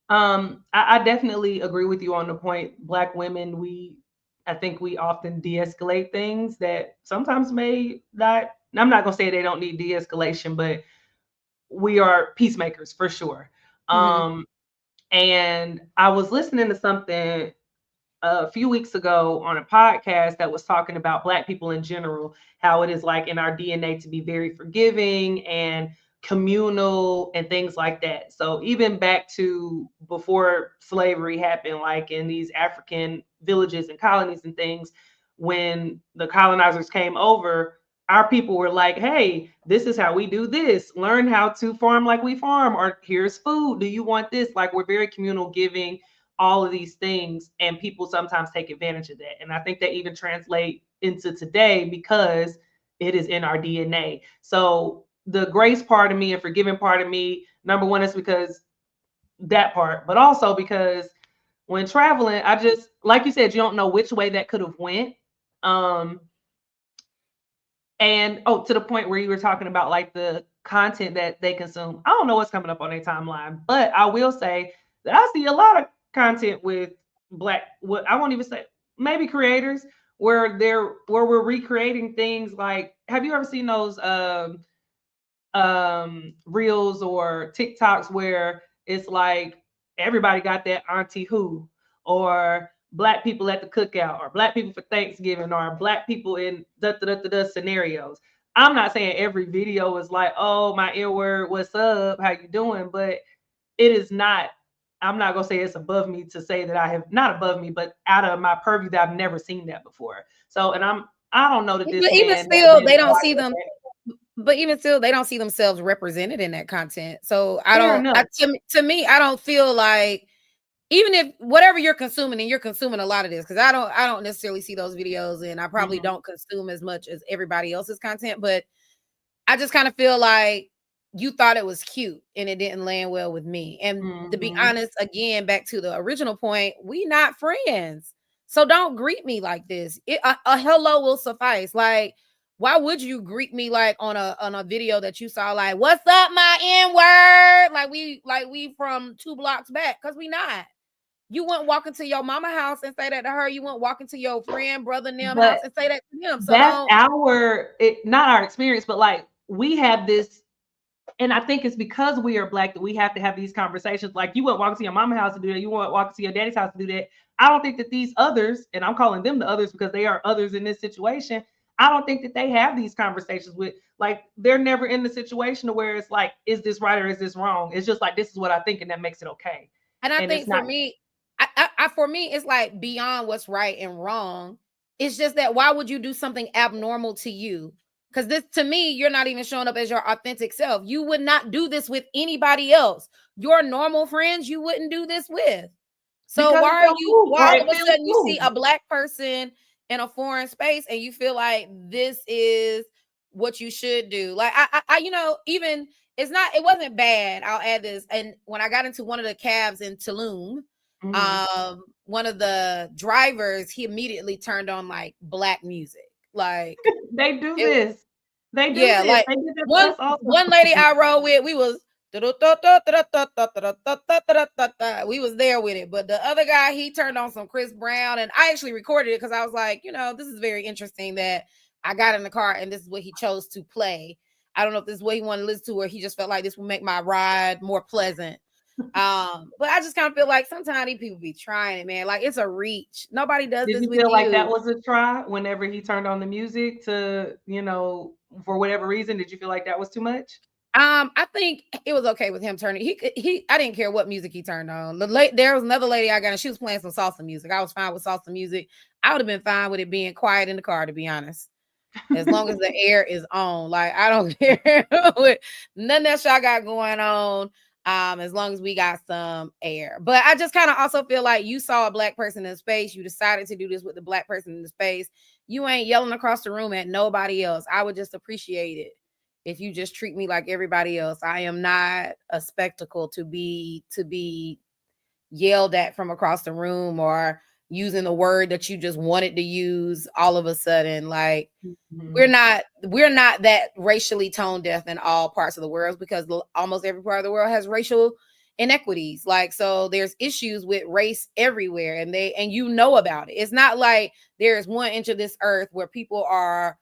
I definitely agree with you on the point. Black women, I think we often de-escalate things that sometimes may not. I'm not gonna say they don't need de-escalation, but we are peacemakers for sure. Mm-hmm. And I was listening to something a few weeks ago on a podcast that was talking about Black people in general, how it is like in our DNA to be very forgiving and communal and things like that. So even back to before slavery happened, like in these African villages and colonies and things, when the colonizers came over, our people were like, hey, this is how we do this. Learn how to farm like we farm, or here's food. Do you want this? Like, we're very communal, giving, all of these things, and people sometimes take advantage of that. And I think that even translate into today because it is in our DNA. So the grace part of me and forgiving part of me, number one, is because that part, but also because when traveling, I just, like you said, you don't know which way that could have went. Um, and to the point where you were talking about like the content that they consume. I don't know what's coming up on their timeline, but I will say that I see a lot of content with Black, what I won't even say, maybe creators, where we're recreating things. Like, have you ever seen those reels or TikToks where it's like everybody got that auntie who, or Black people at the cookout, or Black people for Thanksgiving, or Black people in the scenarios. I'm not saying every video is like, oh, my ear word, what's up, how you doing? But it is not. I'm not gonna say it's above me to say that I have, not above me, but out of my purview, that I've never seen that before. So, and I don't know that this But even man has still, been they don't see watching them. that. But even still, they don't see themselves represented in that content. So Fair enough. to me, I don't feel like, even if whatever you're consuming, and you're consuming a lot of this, because I don't necessarily see those videos, and I probably Mm-hmm. don't consume as much as everybody else's content, but I just kind of feel like you thought it was cute and it didn't land well with me. And to be Mm-hmm. honest, again, back to the original point, we not friends. So don't greet me like this. A hello will suffice. Like, why would you greet me like on a video that you saw, like, what's up, my N-word? Like we from 2 blocks back, because we not. You wouldn't walk into your mama house and say that to her. You wouldn't walk into your friend, brother, and them But house and say that to them. So that's don't. not our experience, but like we have this, and I think it's because we are black that we have to have these conversations. Like you wouldn't walk to your mama's house to do that. You wouldn't walk to your daddy's house to do that. I don't think that these others, and I'm calling them the others because they are others in this situation. I don't think that they have these conversations with, like, they're never in the situation where it's like, is this right or is this wrong? It's just like, this is what I think, and that makes it okay. And I And it's think for not me, for me, it's like beyond what's right and wrong. It's just that why would you do something abnormal to you? Because this, to me, you're not even showing up as your authentic self. You would not do this with anybody else. Your normal friends, you wouldn't do this with. So because why it are felt you? cool Why or all it of a feels sudden you see cool. a black person in a foreign space and you feel like this is what you should do? Like even it's not. It wasn't bad. I'll add this. And when I got into one of the cabs in Tulum, Mhm. one of the drivers, he immediately turned on like black music. Like They do it, this. They do yeah, this. like They did that to one us also. one lady I rode with, we was we was there with it. But the other guy, he turned on some Chris Brown, and I actually recorded it because I was like, this is very interesting that I got in the car and this is what he chose to play. I don't know if this is what he wanted to listen to, or he just felt like this would make my ride more pleasant. But I just kind of feel like sometimes these people be trying it, man. Like it's a reach. Nobody does Did this you with feel like that you. was a try whenever he turned on the music to, for whatever reason? Did you feel like that was too much? I think it was okay with him turning. I didn't care what music he turned on. There was another lady I got, and she was playing some salsa music. I was fine with salsa music. I would have been fine with it being quiet in the car, to be honest. As long as the air is on, like I don't care what none that y'all got going on. As long as we got some air. But I just kind of also feel like you saw a black person in space. You decided to do this with the black person in the space. You ain't yelling across the room at nobody else. I would just appreciate it if you just treat me like everybody else. I am not a spectacle to be yelled at from across the room or using a word that you just wanted to use all of a sudden. Like we're Mhm. not we're not that racially tone deaf in all parts of the world because almost every part of the world has racial inequities. Like so there's issues with race everywhere, and you know about it. It's not like there is 1 inch of this earth where people are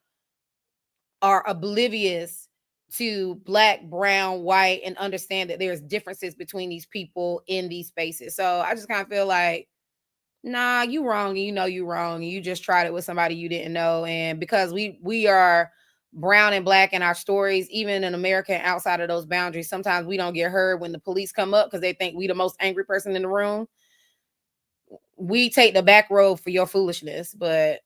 oblivious to black, brown, white, and understand that there's differences between these people in these spaces. So I just kind of feel like, nah, you wrong, and you know you wrong, and you just tried it with somebody you didn't know. And because we are brown and black in our stories, even in America and outside of those boundaries, sometimes we don't get heard when the police come up because they think we the most angry person in the room. We take the back road for your foolishness, but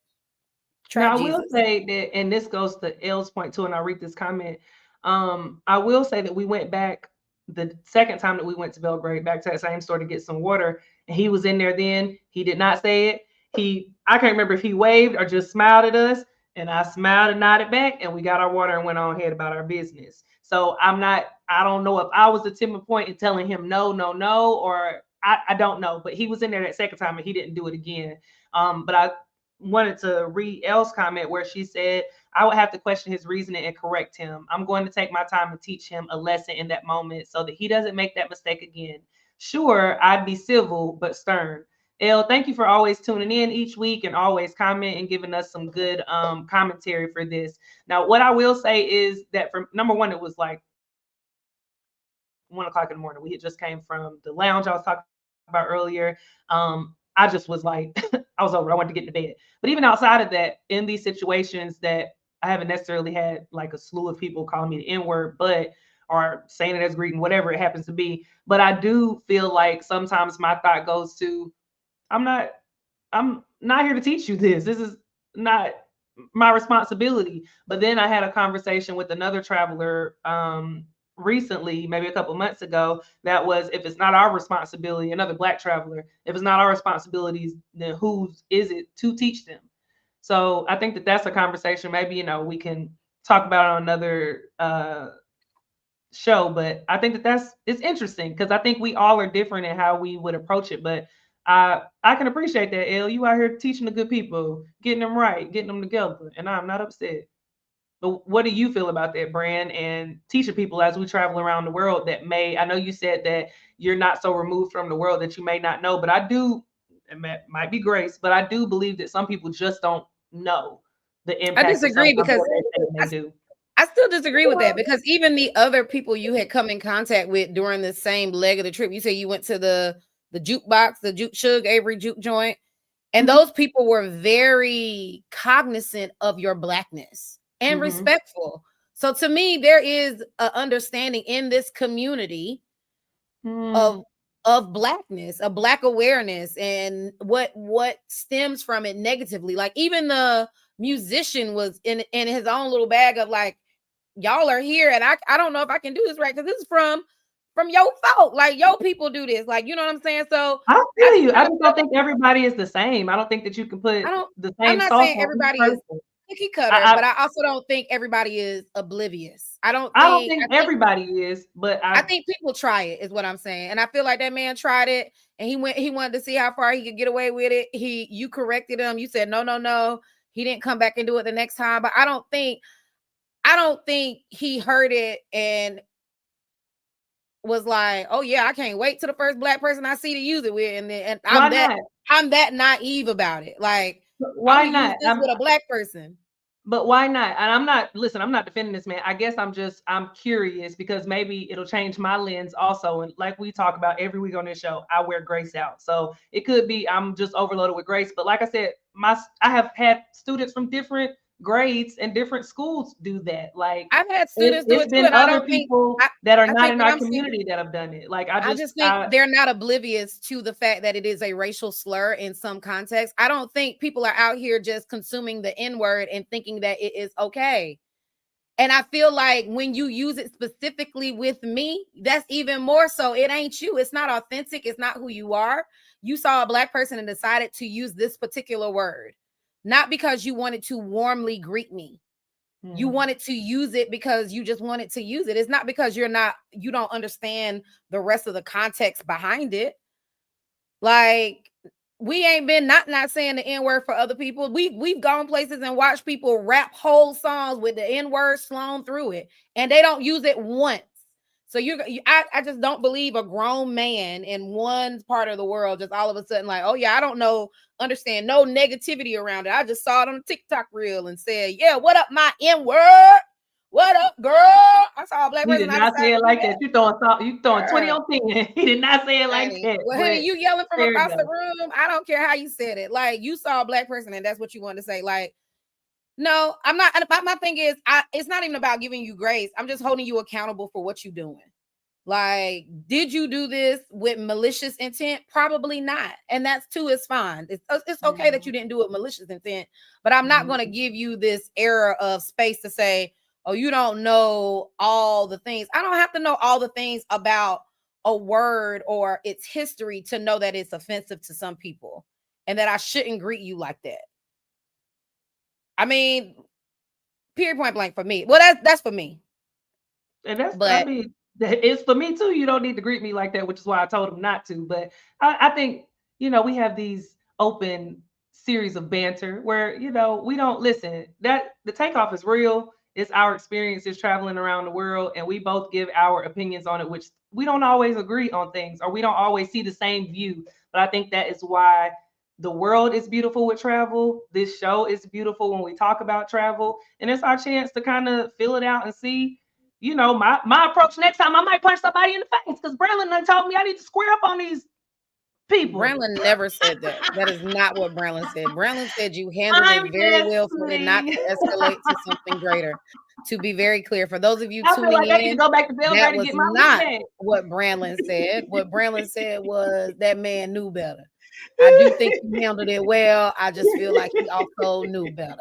try Now, I will Jesus. say that, and this goes to L's point too, and I'll read this comment. I will say that we went back the second time that we went to Belgrade, back to that same store to get some water, and he was in there then. He did not say it. I can't remember if he waved or just smiled at us, and I smiled and nodded back, and we got our water and went on ahead about our business. So I don't know if I was the timid point in telling him no, no, no, or I don't know, but he was in there that second time and he didn't do it again. But I wanted to read Elle's comment where she said, I would have to question his reasoning and correct him. I'm going to take my time and teach him a lesson in that moment so that he doesn't make that mistake again. Sure, I'd be civil, but stern. Elle, thank you for always tuning in each week and always comment and giving us some good commentary for this. Now, what I will say is that from number one, it was like 1 o'clock in the morning. We had just came from the lounge I was talking about earlier. I just was like, I was over. I wanted to get into bed. But even outside of that, in these situations that I haven't necessarily had like a slew of people calling me the N word, but or saying it as greeting, whatever it happens to be. But I do feel like sometimes my thought goes to, I'm not I'm not here to teach you this. This is not my responsibility. But then I had a conversation with another traveler recently, maybe a couple months ago, that was, if it's not our responsibility, another black traveler, if it's not our responsibilities, then whose is it to teach them? So I think that that's a conversation maybe, we can talk about on another show. But I think that it's interesting because I think we all are different in how we would approach it. But I can appreciate that, El. You out here teaching the good people, getting them right, getting them together, and I'm not upset. But what do you feel about that, Brand, and teaching people as we travel around the world that may? I know you said that you're not so removed from the world that you may not know. But I do, it might be grace, but I do believe that some people just don't know the I impact of disagree sometimes because what they say they do. I still disagree with that, because even the other people you had come in contact with during the same leg of the trip, you say you went to the jukebox, the juke Suge Avery juke joint, and Mm-hmm. those people were very cognizant of your blackness and Mm-hmm. respectful. So to me, there is an understanding in this community Mm. of blackness, of black awareness, and what stems from it negatively. Like even the musician was in his own little bag of like, y'all are here, and I don't know if I can do this right, because this is from your folk. Like your people do this. Like, you know what I'm saying? So I I feel just you. I kind of just feel don't think everybody is the same. I don't think that you can I put don't the I'm same not sauce saying on each everybody is person. cookie cutter, I, but I also don't think everybody is oblivious. I don't think everybody is, but I think people try it, is what I'm saying. And I feel like that man tried it, and he wanted to see how far he could get away with it. You corrected him. You said, no, no, no. He didn't come back and do it the next time. But I don't think he heard it and was like, oh yeah, I can't wait till the first black person I see to use it with. And why not? I'm that naive about it. Like, I'm Why gonna use not? this with a black person. But why not? And I'm not, listen, I'm not defending this man. I guess I'm curious because maybe it'll change my lens also. And like we talk about every week on this show, I wear grace out. So it could be I'm just overloaded with grace. But like I said, I have had students from different grades and different schools do that. Like I've had students do it's it too, been and I other don't think people that are I not think in what our I'm saying, community that have done it. Like I just think they're not oblivious to the fact that it is a racial slur in some contexts. I don't think people are out here just consuming the N-word and thinking that it is okay. And I feel like when you use it specifically with me, that's even more so. It ain't you. It's not authentic. It's not who you are. You saw a black person and decided to use this particular word, not because you wanted to warmly greet me. You wanted to use it because you just wanted to use it. It's not because you don't understand the rest of the context behind it. Like, we ain't been not saying the N-word for other people. We've gone places and watched people rap whole songs with the N-word slung through it, and they don't use it once. So I just don't believe a grown man in one part of the world just all of a sudden like, oh yeah, I don't know, understand no negativity around it. I just saw it on a TikTok reel and said, yeah, what up, my N-word? What up, girl? I saw a black he person. did I not say decided it to do like that. You throwing 20 that. on 10. He did not say it like Honey. that. Well, honey, But you yelling from there you across the go. room. I don't care how you said it. Like, you saw a black person and that's what you wanted to say. Like, no, I'm not. My thing is, it's not even about giving you grace. I'm just holding you accountable for what you're doing. Like, did you do this with malicious intent? Probably not. And that's too is fine. It's okay that you didn't do it with malicious intent, but I'm not going to give you this era of space to say, oh, you don't know all the things. I don't have to know all the things about a word or its history to know that it's offensive to some people and that I shouldn't greet you like that. I mean, period, point blank for me. Well, that's for me. And that's, I But mean, it's for me too. You don't need to greet me like that, which is why I told him not to. But I think, we have these open series of banter where, we don't listen. That the takeoff is real. It's our experiences traveling around the world, and we both give our opinions on it, which we don't always agree on things or we don't always see the same view. But I think that is why the world is beautiful with travel. This show is beautiful when we talk about travel. And it's our chance to kind of fill it out and see my approach next time. I might punch somebody in the face because Branlyn done told me I need to square up on these people. Branlyn never said that. That is not what Branlyn said. Branlyn said you handled it I'm very just well for it not saying. to escalate to something greater. To be very clear, for those of you I feel tuning like I need to in, go back to Belgrade that and was get my wig not back. what Branlyn said. What Branlyn said was that man knew better. I do think he handled it well. I just feel like he also knew better.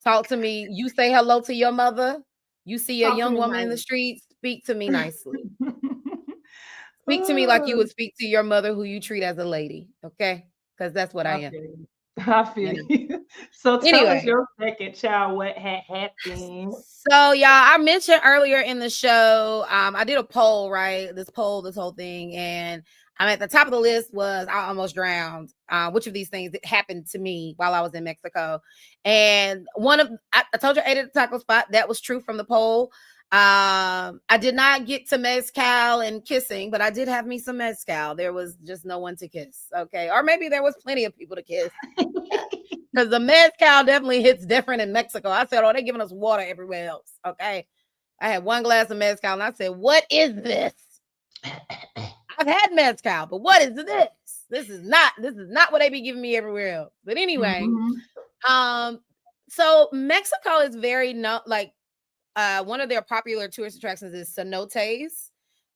Talk to me. You say hello to your mother. You see a Talk to young me woman in the nice. street, speak to me nicely. Speak to me like you would speak to your mother who you treat as a lady, okay? Because that's what I I am, feel you. I you feel know. you. So tell us Anyway, your second child, what had happened. so y'all, I mentioned earlier in the show, I did a poll, right? This whole thing, and I'm at the top of the list was I almost drowned. Which of these things happened to me while I was in Mexico? And I told you I ate at the taco spot. That was true from the poll. I did not get to mezcal and kissing, but I did have me some mezcal. There was just no one to kiss. Okay. Or maybe there was plenty of people to kiss. Because the mezcal definitely hits different in Mexico. I said, oh, they're giving us water everywhere else. Okay. I had one glass of mezcal and I said, what is this? I've had mezcal, but what is this? This is not what they be giving me everywhere else. But anyway, so Mexico is very like one of their popular tourist attractions is cenotes.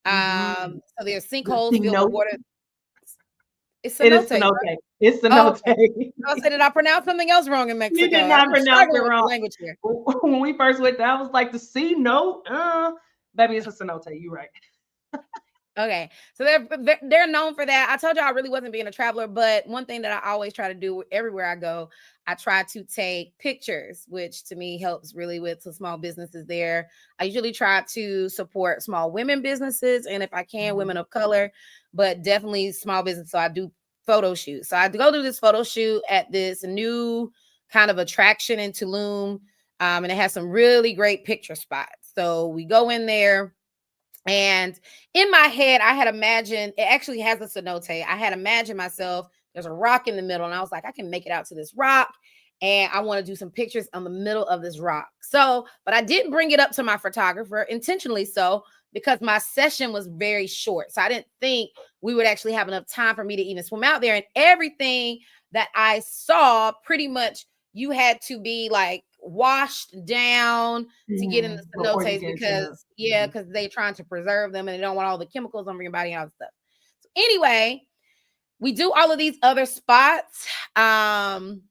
So there's sinkholes filled with water. It's It is cenote. cenote. Right? It's Oh, cenote. okay. I said, did I pronounce something else wrong in Mexico? You did not pronounce it wrong. Language here. When we first went there, I was like, the C note, baby, it's a cenote. You right. Okay, so they're known for that. I told you I really wasn't being a traveler, but one thing that I always try to do everywhere I go, I try to take pictures, which to me helps really with the small businesses there. I usually try to support small women businesses, and if I can, women of color, but definitely small business. So I do photo shoots. So I go do this photo shoot at this new kind of attraction in Tulum, and it has some really great picture spots. So we go in there. And in my head, I had imagined, it actually has a cenote. I had imagined myself, there's a rock in the middle. And I was like, I can make it out to this rock. And I want to do some pictures on the middle of this rock. So, but I didn't bring it up to my photographer intentionally so, because my session was very short. So I didn't think we would actually have enough time for me to even swim out there. And everything that I saw, pretty much you had to be like washed down to get in the cenotes because because they're trying to preserve them and they don't want all the chemicals on your body and all the stuff. So anyway, we do all of these other spots. And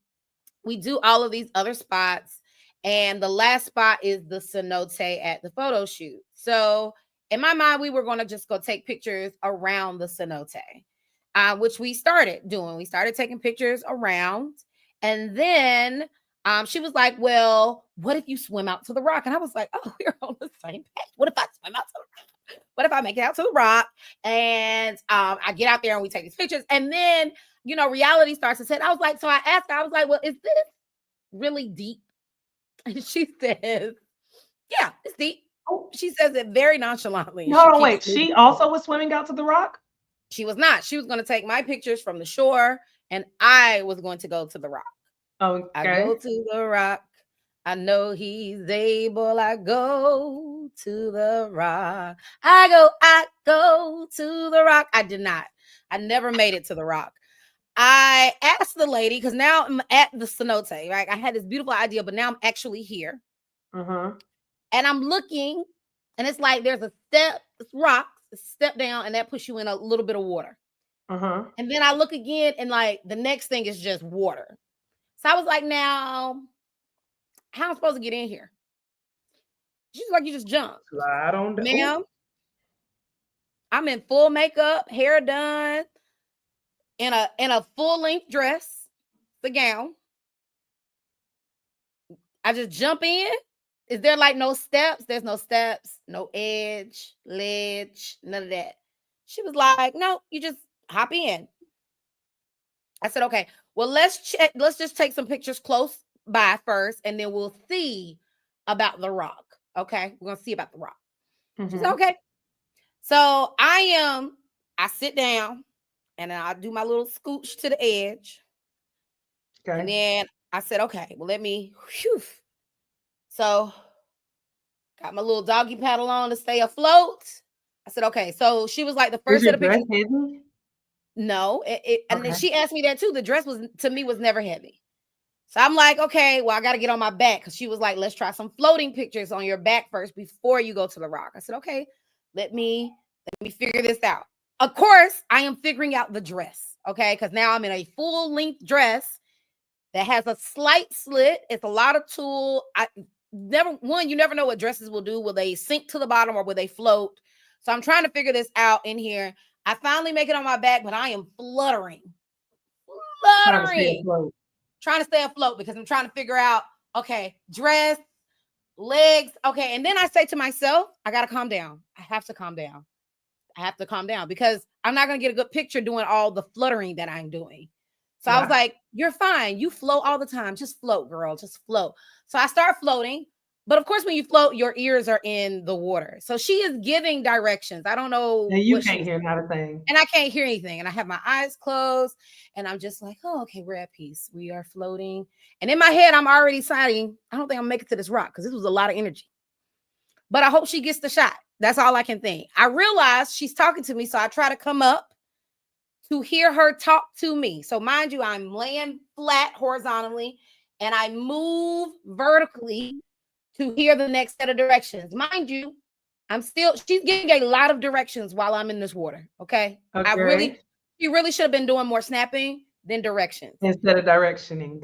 the last spot is the cenote at the photo shoot. So in my mind, we were going to just go take pictures around the cenote, which we started doing. We started taking pictures around, and then she was like, well, what if you swim out to the rock? And I was like, oh, we're on the same page. What if I swim out to the rock? What if I make it out to the rock and I get out there and we take these pictures? And then, reality starts to set. I was like, so I asked her, I was like, well, is this really deep? And she says, yeah, it's deep. She says it very nonchalantly. No, wait. She also was swimming out to the rock? She was not. She was going to take my pictures from the shore and I was going to go to the rock. Okay. I go to the rock. I know he's able. I go to the rock. I go to the rock. I did not. I never made it to the rock. I asked the lady, because now I'm at the cenote, right? I had this beautiful idea, but now I'm actually here. And I'm looking, and it's like there's a step, it's rocks, a step down, and that puts you in a little bit of water. And then I look again, and like the next thing is just water. So I was like, now, how am I supposed to get in here? She's like, you just jump. Slide on down. Ma'am, I'm in full makeup, hair done, in a full-length dress, the gown. I just jump in. Is there like no steps? There's no steps, no edge, ledge, none of that. She was like, no, you just hop in. I said, okay, well, let's check. Let's just take some pictures close by first, and then we'll see about the rock. Okay, we're gonna see about the rock. She said, okay. So I sit down, and then I do my little scooch to the edge. Okay. And then I said, okay, well, let me. Whew. So got my little doggy paddle on to stay afloat. I said, okay. So she was like the first set of pictures. Heavy? No, and then she asked me that too. The dress was never heavy. So I'm like, okay, well, I got to get on my back, because she was like, let's try some floating pictures on your back first before you go to the rock. I said, okay, let me figure this out. Of course, I am figuring out the dress, okay, because now I'm in a full length dress that has a slight slit. It's a lot of tulle. You never know what dresses will do. Will they sink to the bottom or will they float? So I'm trying to figure this out in here. I finally make it on my back, but I am fluttering. Trying to stay afloat because I'm trying to figure out, okay, dress, legs. Okay. And then I say to myself, I got to calm down. I have to calm down. Because I'm not going to get a good picture doing all the fluttering that I'm doing. So I was like, you're fine. You float all the time. Just float, girl. Just float. So I start floating. But of course, when you float, your ears are in the water. So she is giving directions. I don't know And you what she can't was, hear not a thing. and I can't hear anything. And I have my eyes closed, and I'm just like, oh, okay, we're at peace. We are floating. And in my head, I'm already deciding, I don't think I'm making it to this rock because this was a lot of energy. But I hope she gets the shot. That's all I can think. I realize she's talking to me, so I try to come up to hear her talk to me. So mind you, I'm laying flat horizontally and I move vertically to hear the next set of directions. Mind you, she's giving a lot of directions while I'm in this water. Okay. Okay. She really should have been doing more snapping than directions. Instead of directioning.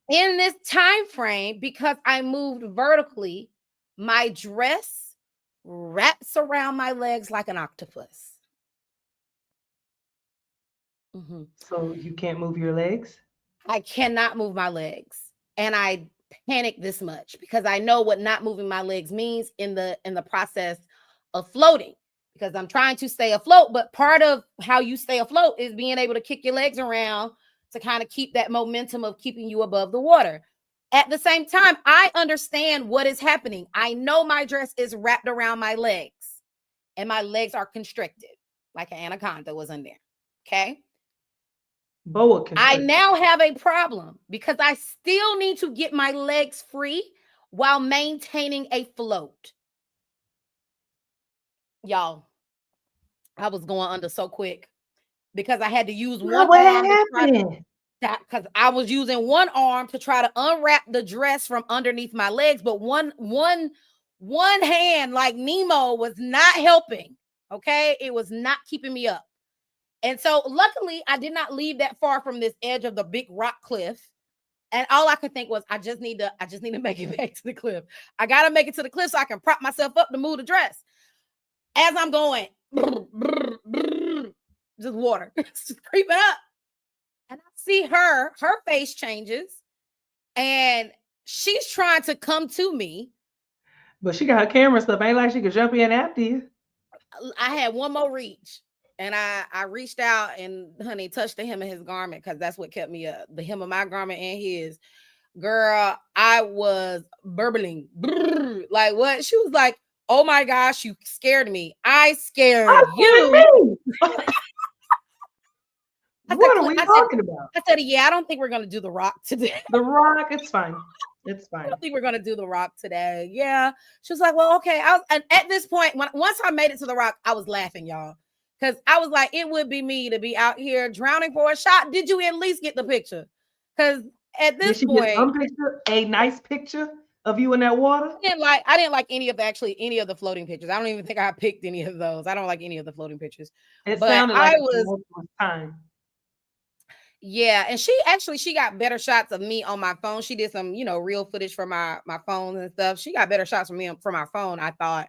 In this time frame, because I moved vertically, my dress wraps around my legs like an octopus. Mhm. So you can't move your legs? I cannot move my legs. And I panic this much because I know what not moving my legs means in the process of floating, because I'm trying to stay afloat, but part of how you stay afloat is being able to kick your legs around to kind of keep that momentum of keeping you above the water. At the same time, I understand what is happening. I know my dress is wrapped around my legs and my legs are constricted like an anaconda was in there. Okay. Boa I constrictor. now have a problem because I still need to get my legs free while maintaining a float. Y'all, I was going under so quick because I had to use Well, one what arm to try to, happened? that because I was using one arm to try to unwrap the dress from underneath my legs, but one hand like Nemo was not helping. Okay, it was not keeping me up. And so luckily I did not leave that far from this edge of the big rock cliff. And all I could think was, I just need to make it back to the cliff. I gotta make it to the cliff so I can prop myself up to move the dress. As I'm going, just water, just creeping up. And I see her face changes, and she's trying to come to me. But she got her camera stuff. Ain't like she could jump in after you. I had one more reach. And I reached out and honey touched the hem of his garment because that's what kept me up. The hem of my garment and his. Girl, I was burbling. Brrr. Like what? She was like, "Oh my gosh, you scared me. I scared I'm you." kidding me. I said, What are we I said, talking about? yeah, I don't think we're gonna do the rock today. The Rock. It's fine. It's I fine. don't think we're gonna do the rock today. Yeah. She was like, well, okay. And at this point, once I made it to the rock, I was laughing, y'all. Because I was like, it would be me to be out here drowning for a shot. Did you at least get the picture? Because at Did this she get point, some picture? A nice picture of you in that water? I didn't like any of the floating pictures. I don't even think I picked any of those. I don't like any of the floating pictures. It But sounded like I a was, tumultuous time. yeah, and she got better shots of me on my phone. She did some, real footage for my phone and stuff. She got better shots from me from my phone, I thought,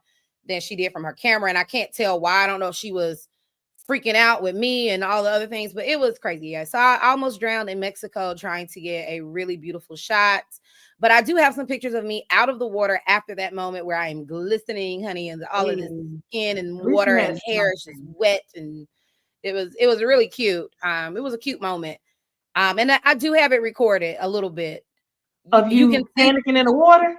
than she did from her camera. And I can't tell why. I don't know if she was freaking out with me and all the other things, but it was crazy. Yeah. So I almost drowned in Mexico trying to get a really beautiful shot. But I do have some pictures of me out of the water after that moment where I am glistening, honey, and all of this Hey, skin and at least you water had and hair is just something. wet, and it was really cute. It was a cute moment. And I do have it recorded a little bit. You, Of you can you see, panicking in the water?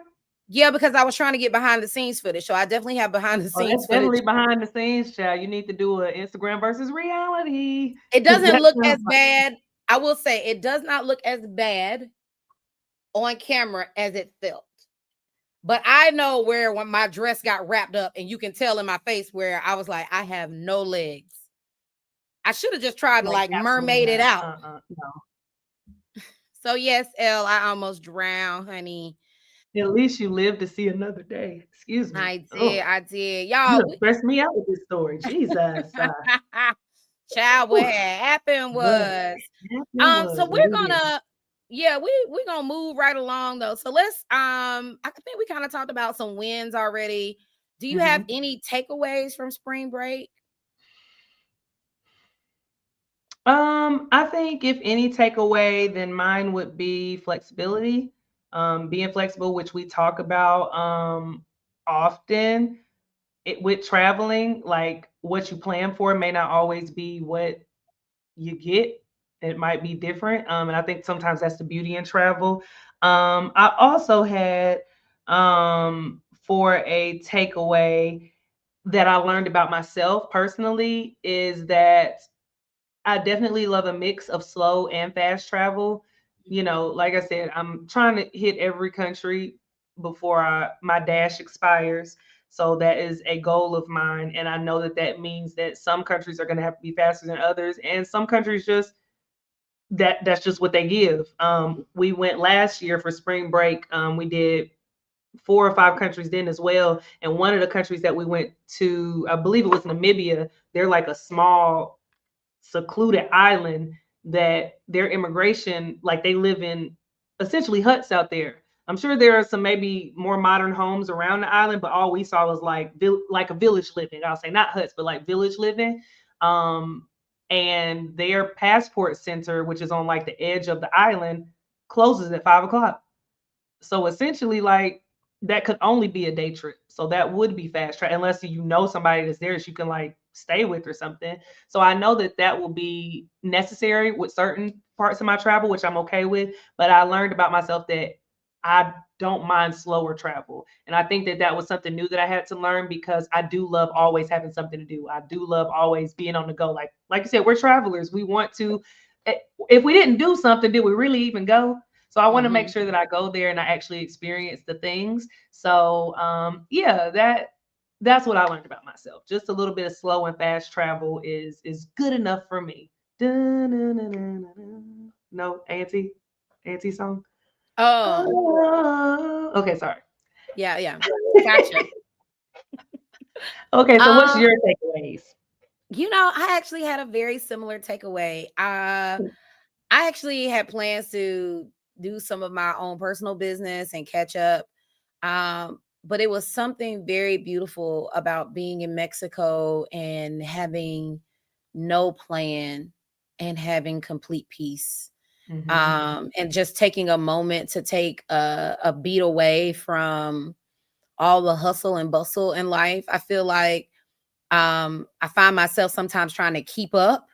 yeah, because I was trying to get behind the scenes footage. So I definitely have behind the Oh, that's scenes footage. definitely behind the scenes, child. You need to do a Instagram versus reality It because doesn't that look sounds as like bad. I will say it does not look as bad on camera as it felt. But I know where when my dress got wrapped up, and you can tell in my face where I was like, I have no legs. I should have just tried to like like absolutely mermaid it not. out. No. So yes, Elle, I almost drowned, honey. At least you live to see another day. Excuse me. I did, Oh, I did. you Y'all, done stressed me out with this story. Jesus. child, what Whew, had happened what was happened so was what we're it is. gonna, yeah, we're gonna move right along though. So let's I think we kind of talked about some wins already. Do you have Mhm. any takeaways from spring break? I think if any takeaway, then mine would be flexibility. Being flexible, which we talk about often. With traveling, like what you plan for may not always be what you get. It might be different. And I think sometimes that's the beauty in travel. I also had For a takeaway that I learned about myself personally is that I definitely love a mix of slow and fast travel. You know, Mhm. like I said, I'm trying to hit every country before my dash expires. So that is a goal of mine, and I know that that means that some countries are going to have to be faster than others, and some countries just that's just what they give. We went last year for spring break. We did 4 or 5 countries then as well. And one of the countries that we went to, I believe it was Namibia, they're like a small secluded island that their immigration, like they live in essentially huts out there. I'm sure there are some maybe more modern homes around the island, but all we saw was like a village living. I'll say not huts, but like village living. Um, and their passport center, which is on like the edge of the island, closes at 5 o'clock. So essentially, like that could only be a day trip. So that would be fast track unless you know somebody that's there that you can like stay with or something. So I know that that will be necessary with certain parts of my travel, which I'm okay with. But I learned about myself that I don't mind slower travel. And I think that that was something new that I had to learn because I do love always having something to do. I do love always being on the go. Like you said, we're travelers. We want to eh, if we didn't do something, did we really even go? So I want to make Mhm. sure that I go there and I actually experience the things. So yeah, that's what I learned about myself. Just a little bit of slow and fast travel is good enough for me. Dun-dun-dun-dun-dun. No, auntie song. Oh, Oh, okay, sorry. yeah, yeah. Gotcha. Okay, so what's Um, your takeaways? I actually had a very similar takeaway. I actually had plans to do some of my own personal business and catch up. But it was something very beautiful about being in Mexico and having no plan and having complete peace. Mm-hmm. And just taking a moment to take a beat away from all the hustle and bustle in life. I feel like I find myself sometimes trying to keep up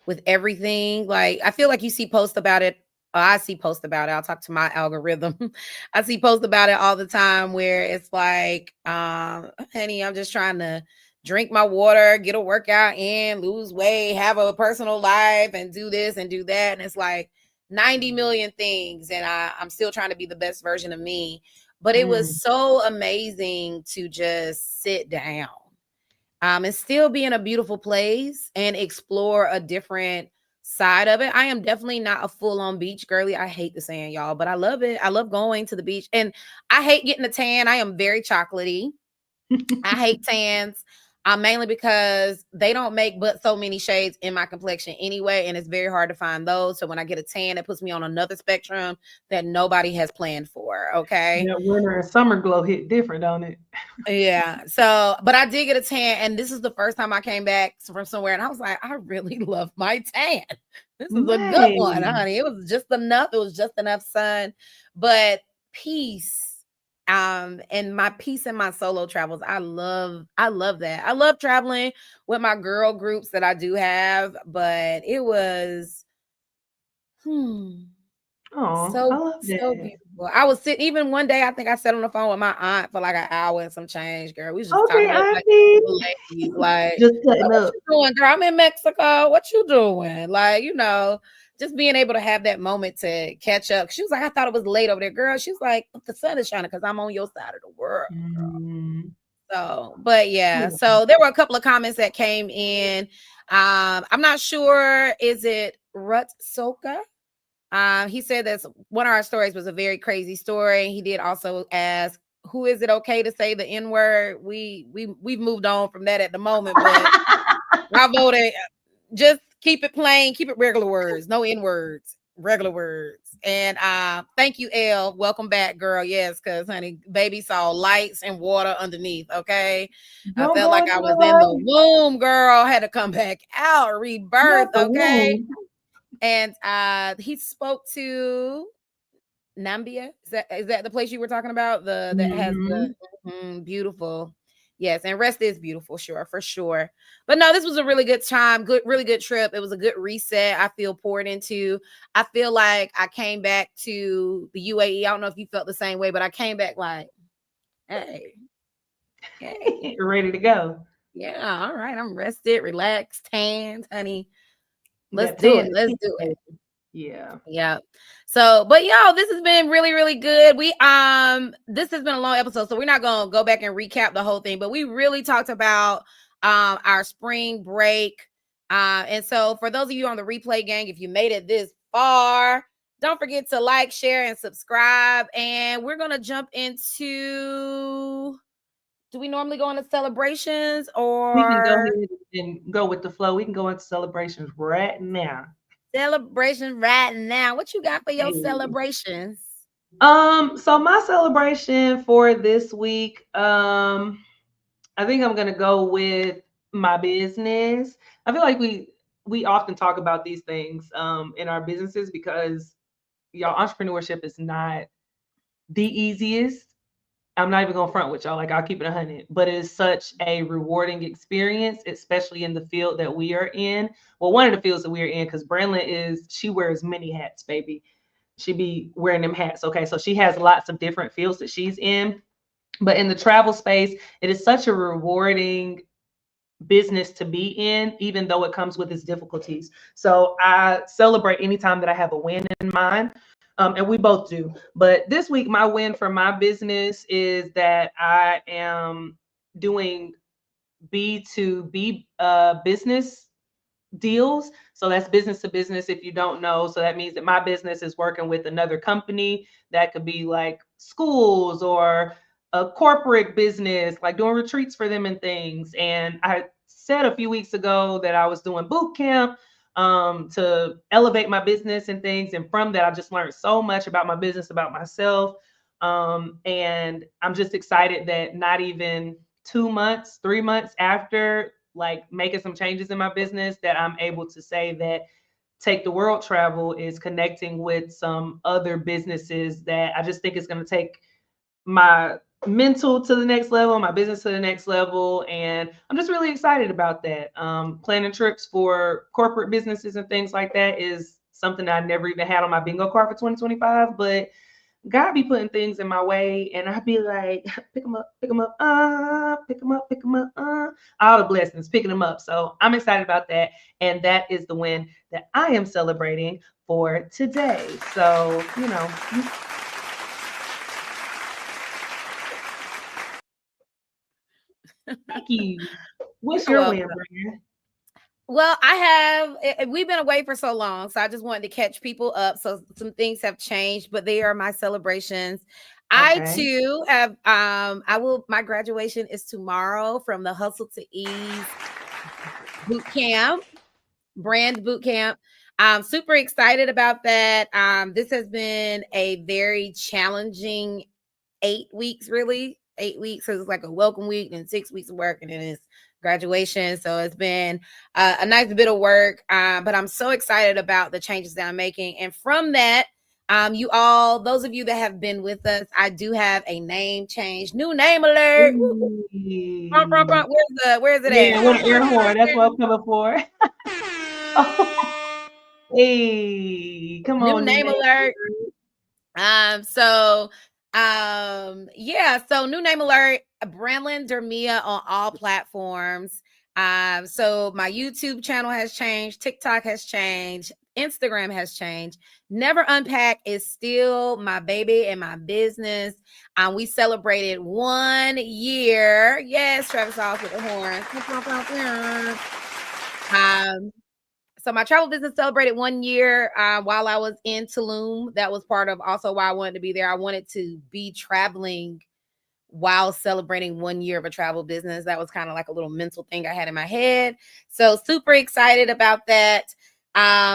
with everything. Like I feel like you see posts about it. I see posts about it. I'll talk to my algorithm. I see posts about it all the time where it's like, honey, I'm just trying to drink my water, get a workout in, lose weight, have a personal life, and do this and do that. And it's like 90 million things. And I'm still trying to be the best version of me. But it was Mm, so amazing to just sit down and still be in a beautiful place and explore a different side of it. I am definitely not a full on beach girly. I hate the sand, y'all, but I love it. I love going to the beach and I hate getting a tan. I am very chocolatey. I hate tans. Mainly because they don't make but so many shades in my complexion anyway, and it's very hard to find those. So when I get a tan, it puts me on another spectrum that nobody has planned for. Okay. that winter and summer glow hit different, don't it? Yeah. So, but I did get a tan, and this is the first time I came back from somewhere, and I was like, I really love my tan. This is a good one, Nice. honey. It was just enough. It was just enough sun, but peace. And my peace in my solo travels. I love that. I love traveling with my girl groups that I do have, but it was hmm. Oh, I So love so that. beautiful. I was sitting even one day, I think I sat on the phone with my aunt for like an hour and some change, girl. We was just Okay, talking about like auntie. the ladies, Just like cutting what up. you doing, girl? I'm in Mexico. What you doing? Like, just being able to have that moment to catch up. She was like, I thought it was late over there, girl. She was like, the sun is shining because I'm on your side of the world. Mm, So, but yeah, yeah. so there were a couple of comments that came in. I'm not sure, is it Rut Soka? He said that one of our stories was a very crazy story. He did also ask, "Who is it okay to say the N word?" We've moved on from that at the moment, but I voted just keep it plain, keep it regular words, no N words, regular words. And thank you, L. Welcome back, girl. Yes, because honey, baby saw lights and water underneath. Okay, I Don't felt go like into I the was in the light. womb, girl. Had to come back out, rebirth. Not the Okay, womb. and he spoke to Nambia. Is that the place you were talking about? The that has the Hmm. beautiful. Yes, and rest is beautiful, sure, for sure. But no, this was a really good time, good, really good trip. It was a good reset. I feel poured into. I feel like I came back to the UAE. I don't know if you felt the same way, but I came back like. Hey, hey. Ready to go. Yeah, all right. I'm rested, relaxed, tanned, honey. Let's That do tan it. is Let's pink, do it. baby. Yeah. Yeah. So, but y'all, this has been really, really good. This has been a long episode, so we're not gonna go back and recap the whole thing, but we really talked about our spring break. And so for those of you on the replay gang, if you made it this far, don't forget to like, share, and subscribe. And we're gonna jump into, do we normally go into celebrations We can go or ahead and go with the flow. We can go into celebrations right now. celebration right now? What you got for your Hey. celebrations? So my celebration for this week, I think I'm gonna go with my business. I feel like we often talk about these things in our businesses because y'all entrepreneurship is not the easiest. I'm not even gonna front with y'all, like I'll keep it 100, but it is such a rewarding experience, especially in the field that we are in. Well, one of the fields that we are in, because Branlyn she wears many hats, baby. She be wearing them hats. Okay, so she has lots of different fields that she's in. But in the travel space, it is such a rewarding business to be in, even though it comes with its difficulties. So I celebrate anytime that I have a win in mind. And we both do. But this week, my win for my business is that I am doing B2B business deals. So that's business to business if you don't know. So that means that my business is working with another company that could be like schools or a corporate business, like doing retreats for them and things. And I said a few weeks ago that I was doing boot camp to elevate my business and things. And from that, I just learned so much about my business, about myself. And I'm just excited that not even 2 months, 3 months after like making some changes in my business, that I'm able to say that Take the World Travel is connecting with some other businesses that I just think is going to take my mental to the next level, my business to the next level. And I'm just really excited about that. Planning trips for corporate businesses and things like that is something that I never even had on my bingo card for 2025. But God be putting things in my way, and I'd be like, pick them up, pick them up, pick them up, all the blessings, picking them up. So I'm excited about that, and that is the win that I am celebrating for today. So thank you. What's You're your win, welcome. Brian? Well, we've been away for so long, so I just wanted to catch people up. So some things have changed, but they are my celebrations. I Okay. too have, my graduation is tomorrow from the Hustle to Ease boot camp, brand boot camp. I'm super excited about that. This has been a very challenging 8 weeks, really. 8 weeks. So it's like a welcome week and 6 weeks of work, and then it's graduation. So it's been a nice bit of work. But I'm so excited about the changes that I'm making. And from that, those of you that have been with us, I do have a name change, new name alert. Ooh. Where's it Yeah, at? what an air horn. That's what I'm coming for. Oh, hey, come New on, new name name. alert. So yeah, so new name alert, Branlyn Dermia on all platforms. So my YouTube channel has changed, TikTok has changed, Instagram has changed. Never Unpack is still my baby and my business. We celebrated 1 year. Yes, Travis Off with the horn. So my travel business celebrated 1 year while I was in Tulum. That was part of also why I wanted to be there. I wanted to be traveling while celebrating 1 year of a travel business. That was kind of like a little mental thing I had in my head. So super excited about that.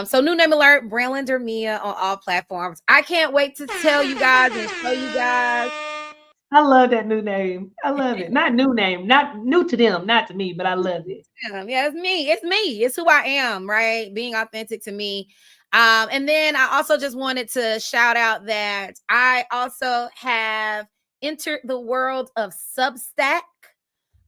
So new name alert, Branlyn Dermia on all platforms. I can't wait to tell you guys and show you guys. I love that new name. I love it. Not new name, not new to them, not to me, but I love it. Yeah, it's me. It's me. It's who I am, right? Being authentic to me. And then I also just wanted to shout out that I also have entered the world of Substack.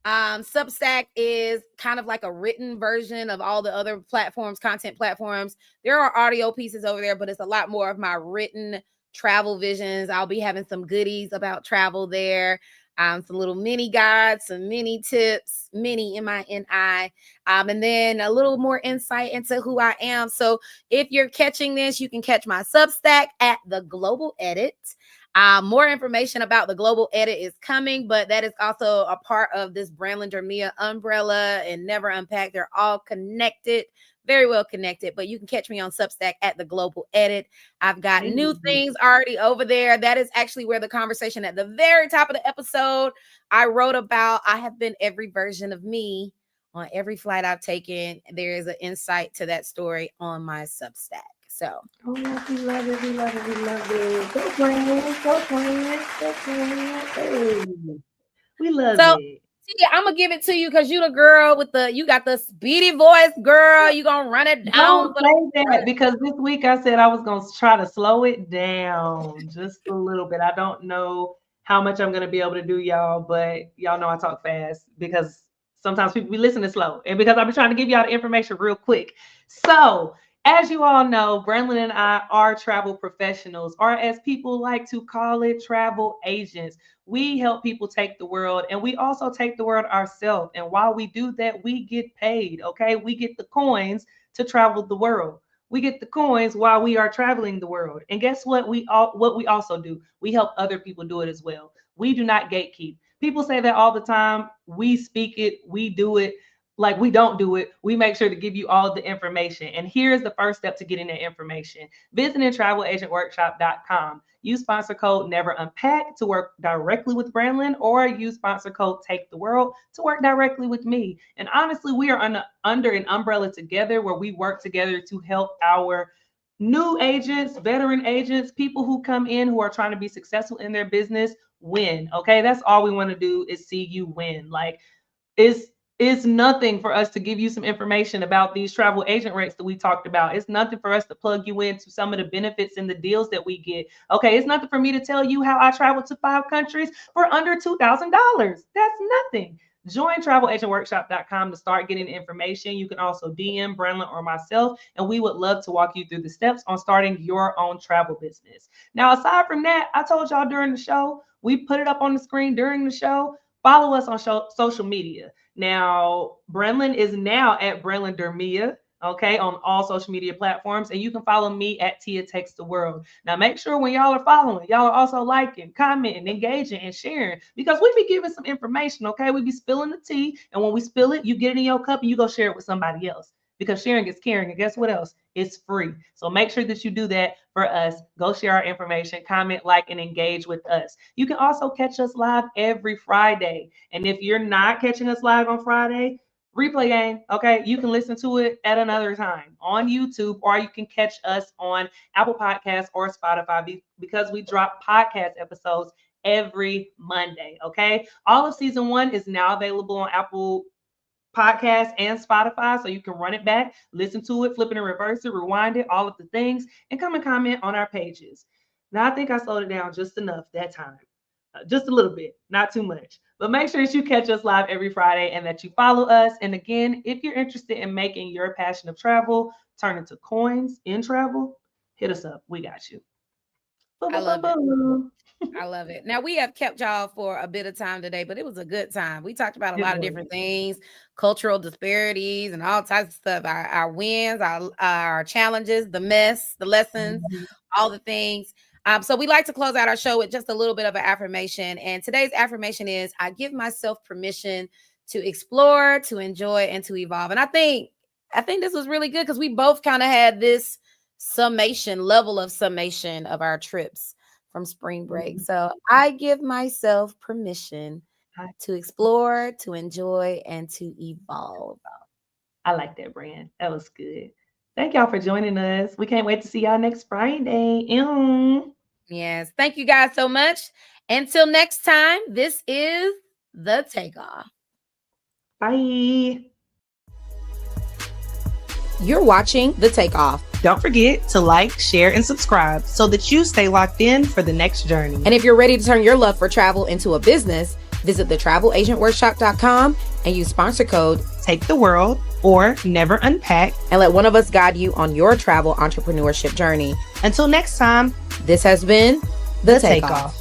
Substack is kind of like a written version of all the other platforms, content platforms. There are audio pieces over there, but it's a lot more of my written travel visions. I'll be having some goodies about travel there. some little mini guides, some mini tips, mini MINI, and then a little more insight into who I am. So if you're catching this, you can catch my Substack at The Global Edit. More information about The Global Edit is coming, but that is also a part of this Branlyn Dermia umbrella and Never Unpacked. They're all connected, very well connected, but you can catch me on Substack at The Global Edit. I've got new things already over there. That is actually where the conversation at the very top of the episode, I wrote about, I have been every version of me on every flight I've taken. There is an insight to that story on my Substack. So, oh, we love it. We love it. We love it. Go friends. Go friends. Go friends. Hey. We love it. Yeah, I'm gonna give it to you because you the girl with you got the speedy voice, girl. You gonna run it down. Don't say that, because this week I said I was gonna try to slow it down just a little bit. I don't know how much I'm gonna be able to do, y'all, but y'all know I talk fast because sometimes people be listening slow, and because I've been trying to give y'all the information real quick. So, as you all know, Branlyn and I are travel professionals, or as people like to call it, travel agents. We help people take the world, and we also take the world ourselves. And while we do that, we get paid, okay? We get the coins to travel the world. We get the coins while we are traveling the world. And guess what? What we also do, we help other people do it as well. We do not gatekeep. People say that all the time. We speak it, we do it. Like we don't do it. We make sure to give you all the information. And here's the first step to getting that information. Visiting travelagentworkshop.com. Use sponsor code Never Unpack to work directly with Branlyn, or use sponsor code Take the World to work directly with me. And honestly, we are under an umbrella together where we work together to help our new agents, veteran agents, people who come in who are trying to be successful in their business win. Okay, that's all we want to do is see you win. Like it's nothing for us to give you some information about these travel agent rates that we talked about. It's nothing for us to plug you into some of the benefits and the deals that we get. Okay, it's nothing for me to tell you how I traveled to 5 countries for under $2,000. That's nothing. Join travelagentworkshop.com to start getting information. You can also DM Branlyn or myself, and we would love to walk you through the steps on starting your own travel business. Now, aside from that, I told y'all during the show, we put it up on the screen during the show. Follow us on social media. Now, Branlyn is now at Branlyn Dermia, okay, on all social media platforms. And you can follow me at Tia Takes the World. Now, make sure when y'all are following, y'all are also liking, commenting, engaging, and sharing, because we be giving some information, okay? We be spilling the tea. And when we spill it, you get it in your cup and you go share it with somebody else, because sharing is caring. And guess what else? It's free. So make sure that you do that for us. Go share our information, comment, like, and engage with us. You can also catch us live every Friday. And if you're not catching us live on Friday, replay game, okay? You can listen to it at another time on YouTube, or you can catch us on Apple Podcasts or Spotify, because we drop podcast episodes every Monday, okay? All of season 1 is now available on Apple Podcast and Spotify, so you can run it back, listen to it, flip it and reverse it, rewind it, all of the things, and come and comment on our pages. Now, I think I slowed it down just enough that time, just a little bit, not too much. But make sure that you catch us live every Friday and that you follow us. And again, if you're interested in making your passion of travel turn into coins in travel, hit us up. We got you. I love it. I love it. Now, we have kept y'all for a bit of time today, but it was a good time. We talked about a lot of different things, cultural disparities and all types of stuff, our wins, our challenges, the mess, the lessons, all the things. So we like to close out our show with just a little bit of an affirmation. And today's affirmation is, I give myself permission to explore, to enjoy, and to evolve. And I think this was really good because we both kind of had this level of summation of our trips from spring break. So I give myself permission to explore, to enjoy, and to evolve. I like that, Brand. That was good. Thank y'all for joining us. We can't wait to see y'all next Friday. Yes. Thank you guys so much. Until next time, this is The Takeoff. Bye. You're watching The Takeoff. Don't forget to like, share, and subscribe so that you stay locked in for the next journey. And if you're ready to turn your love for travel into a business, visit thetravelagentworkshop.com and use sponsor code Take the World or Never Unpack, and let one of us guide you on your travel entrepreneurship journey. Until next time, this has been The Takeoff.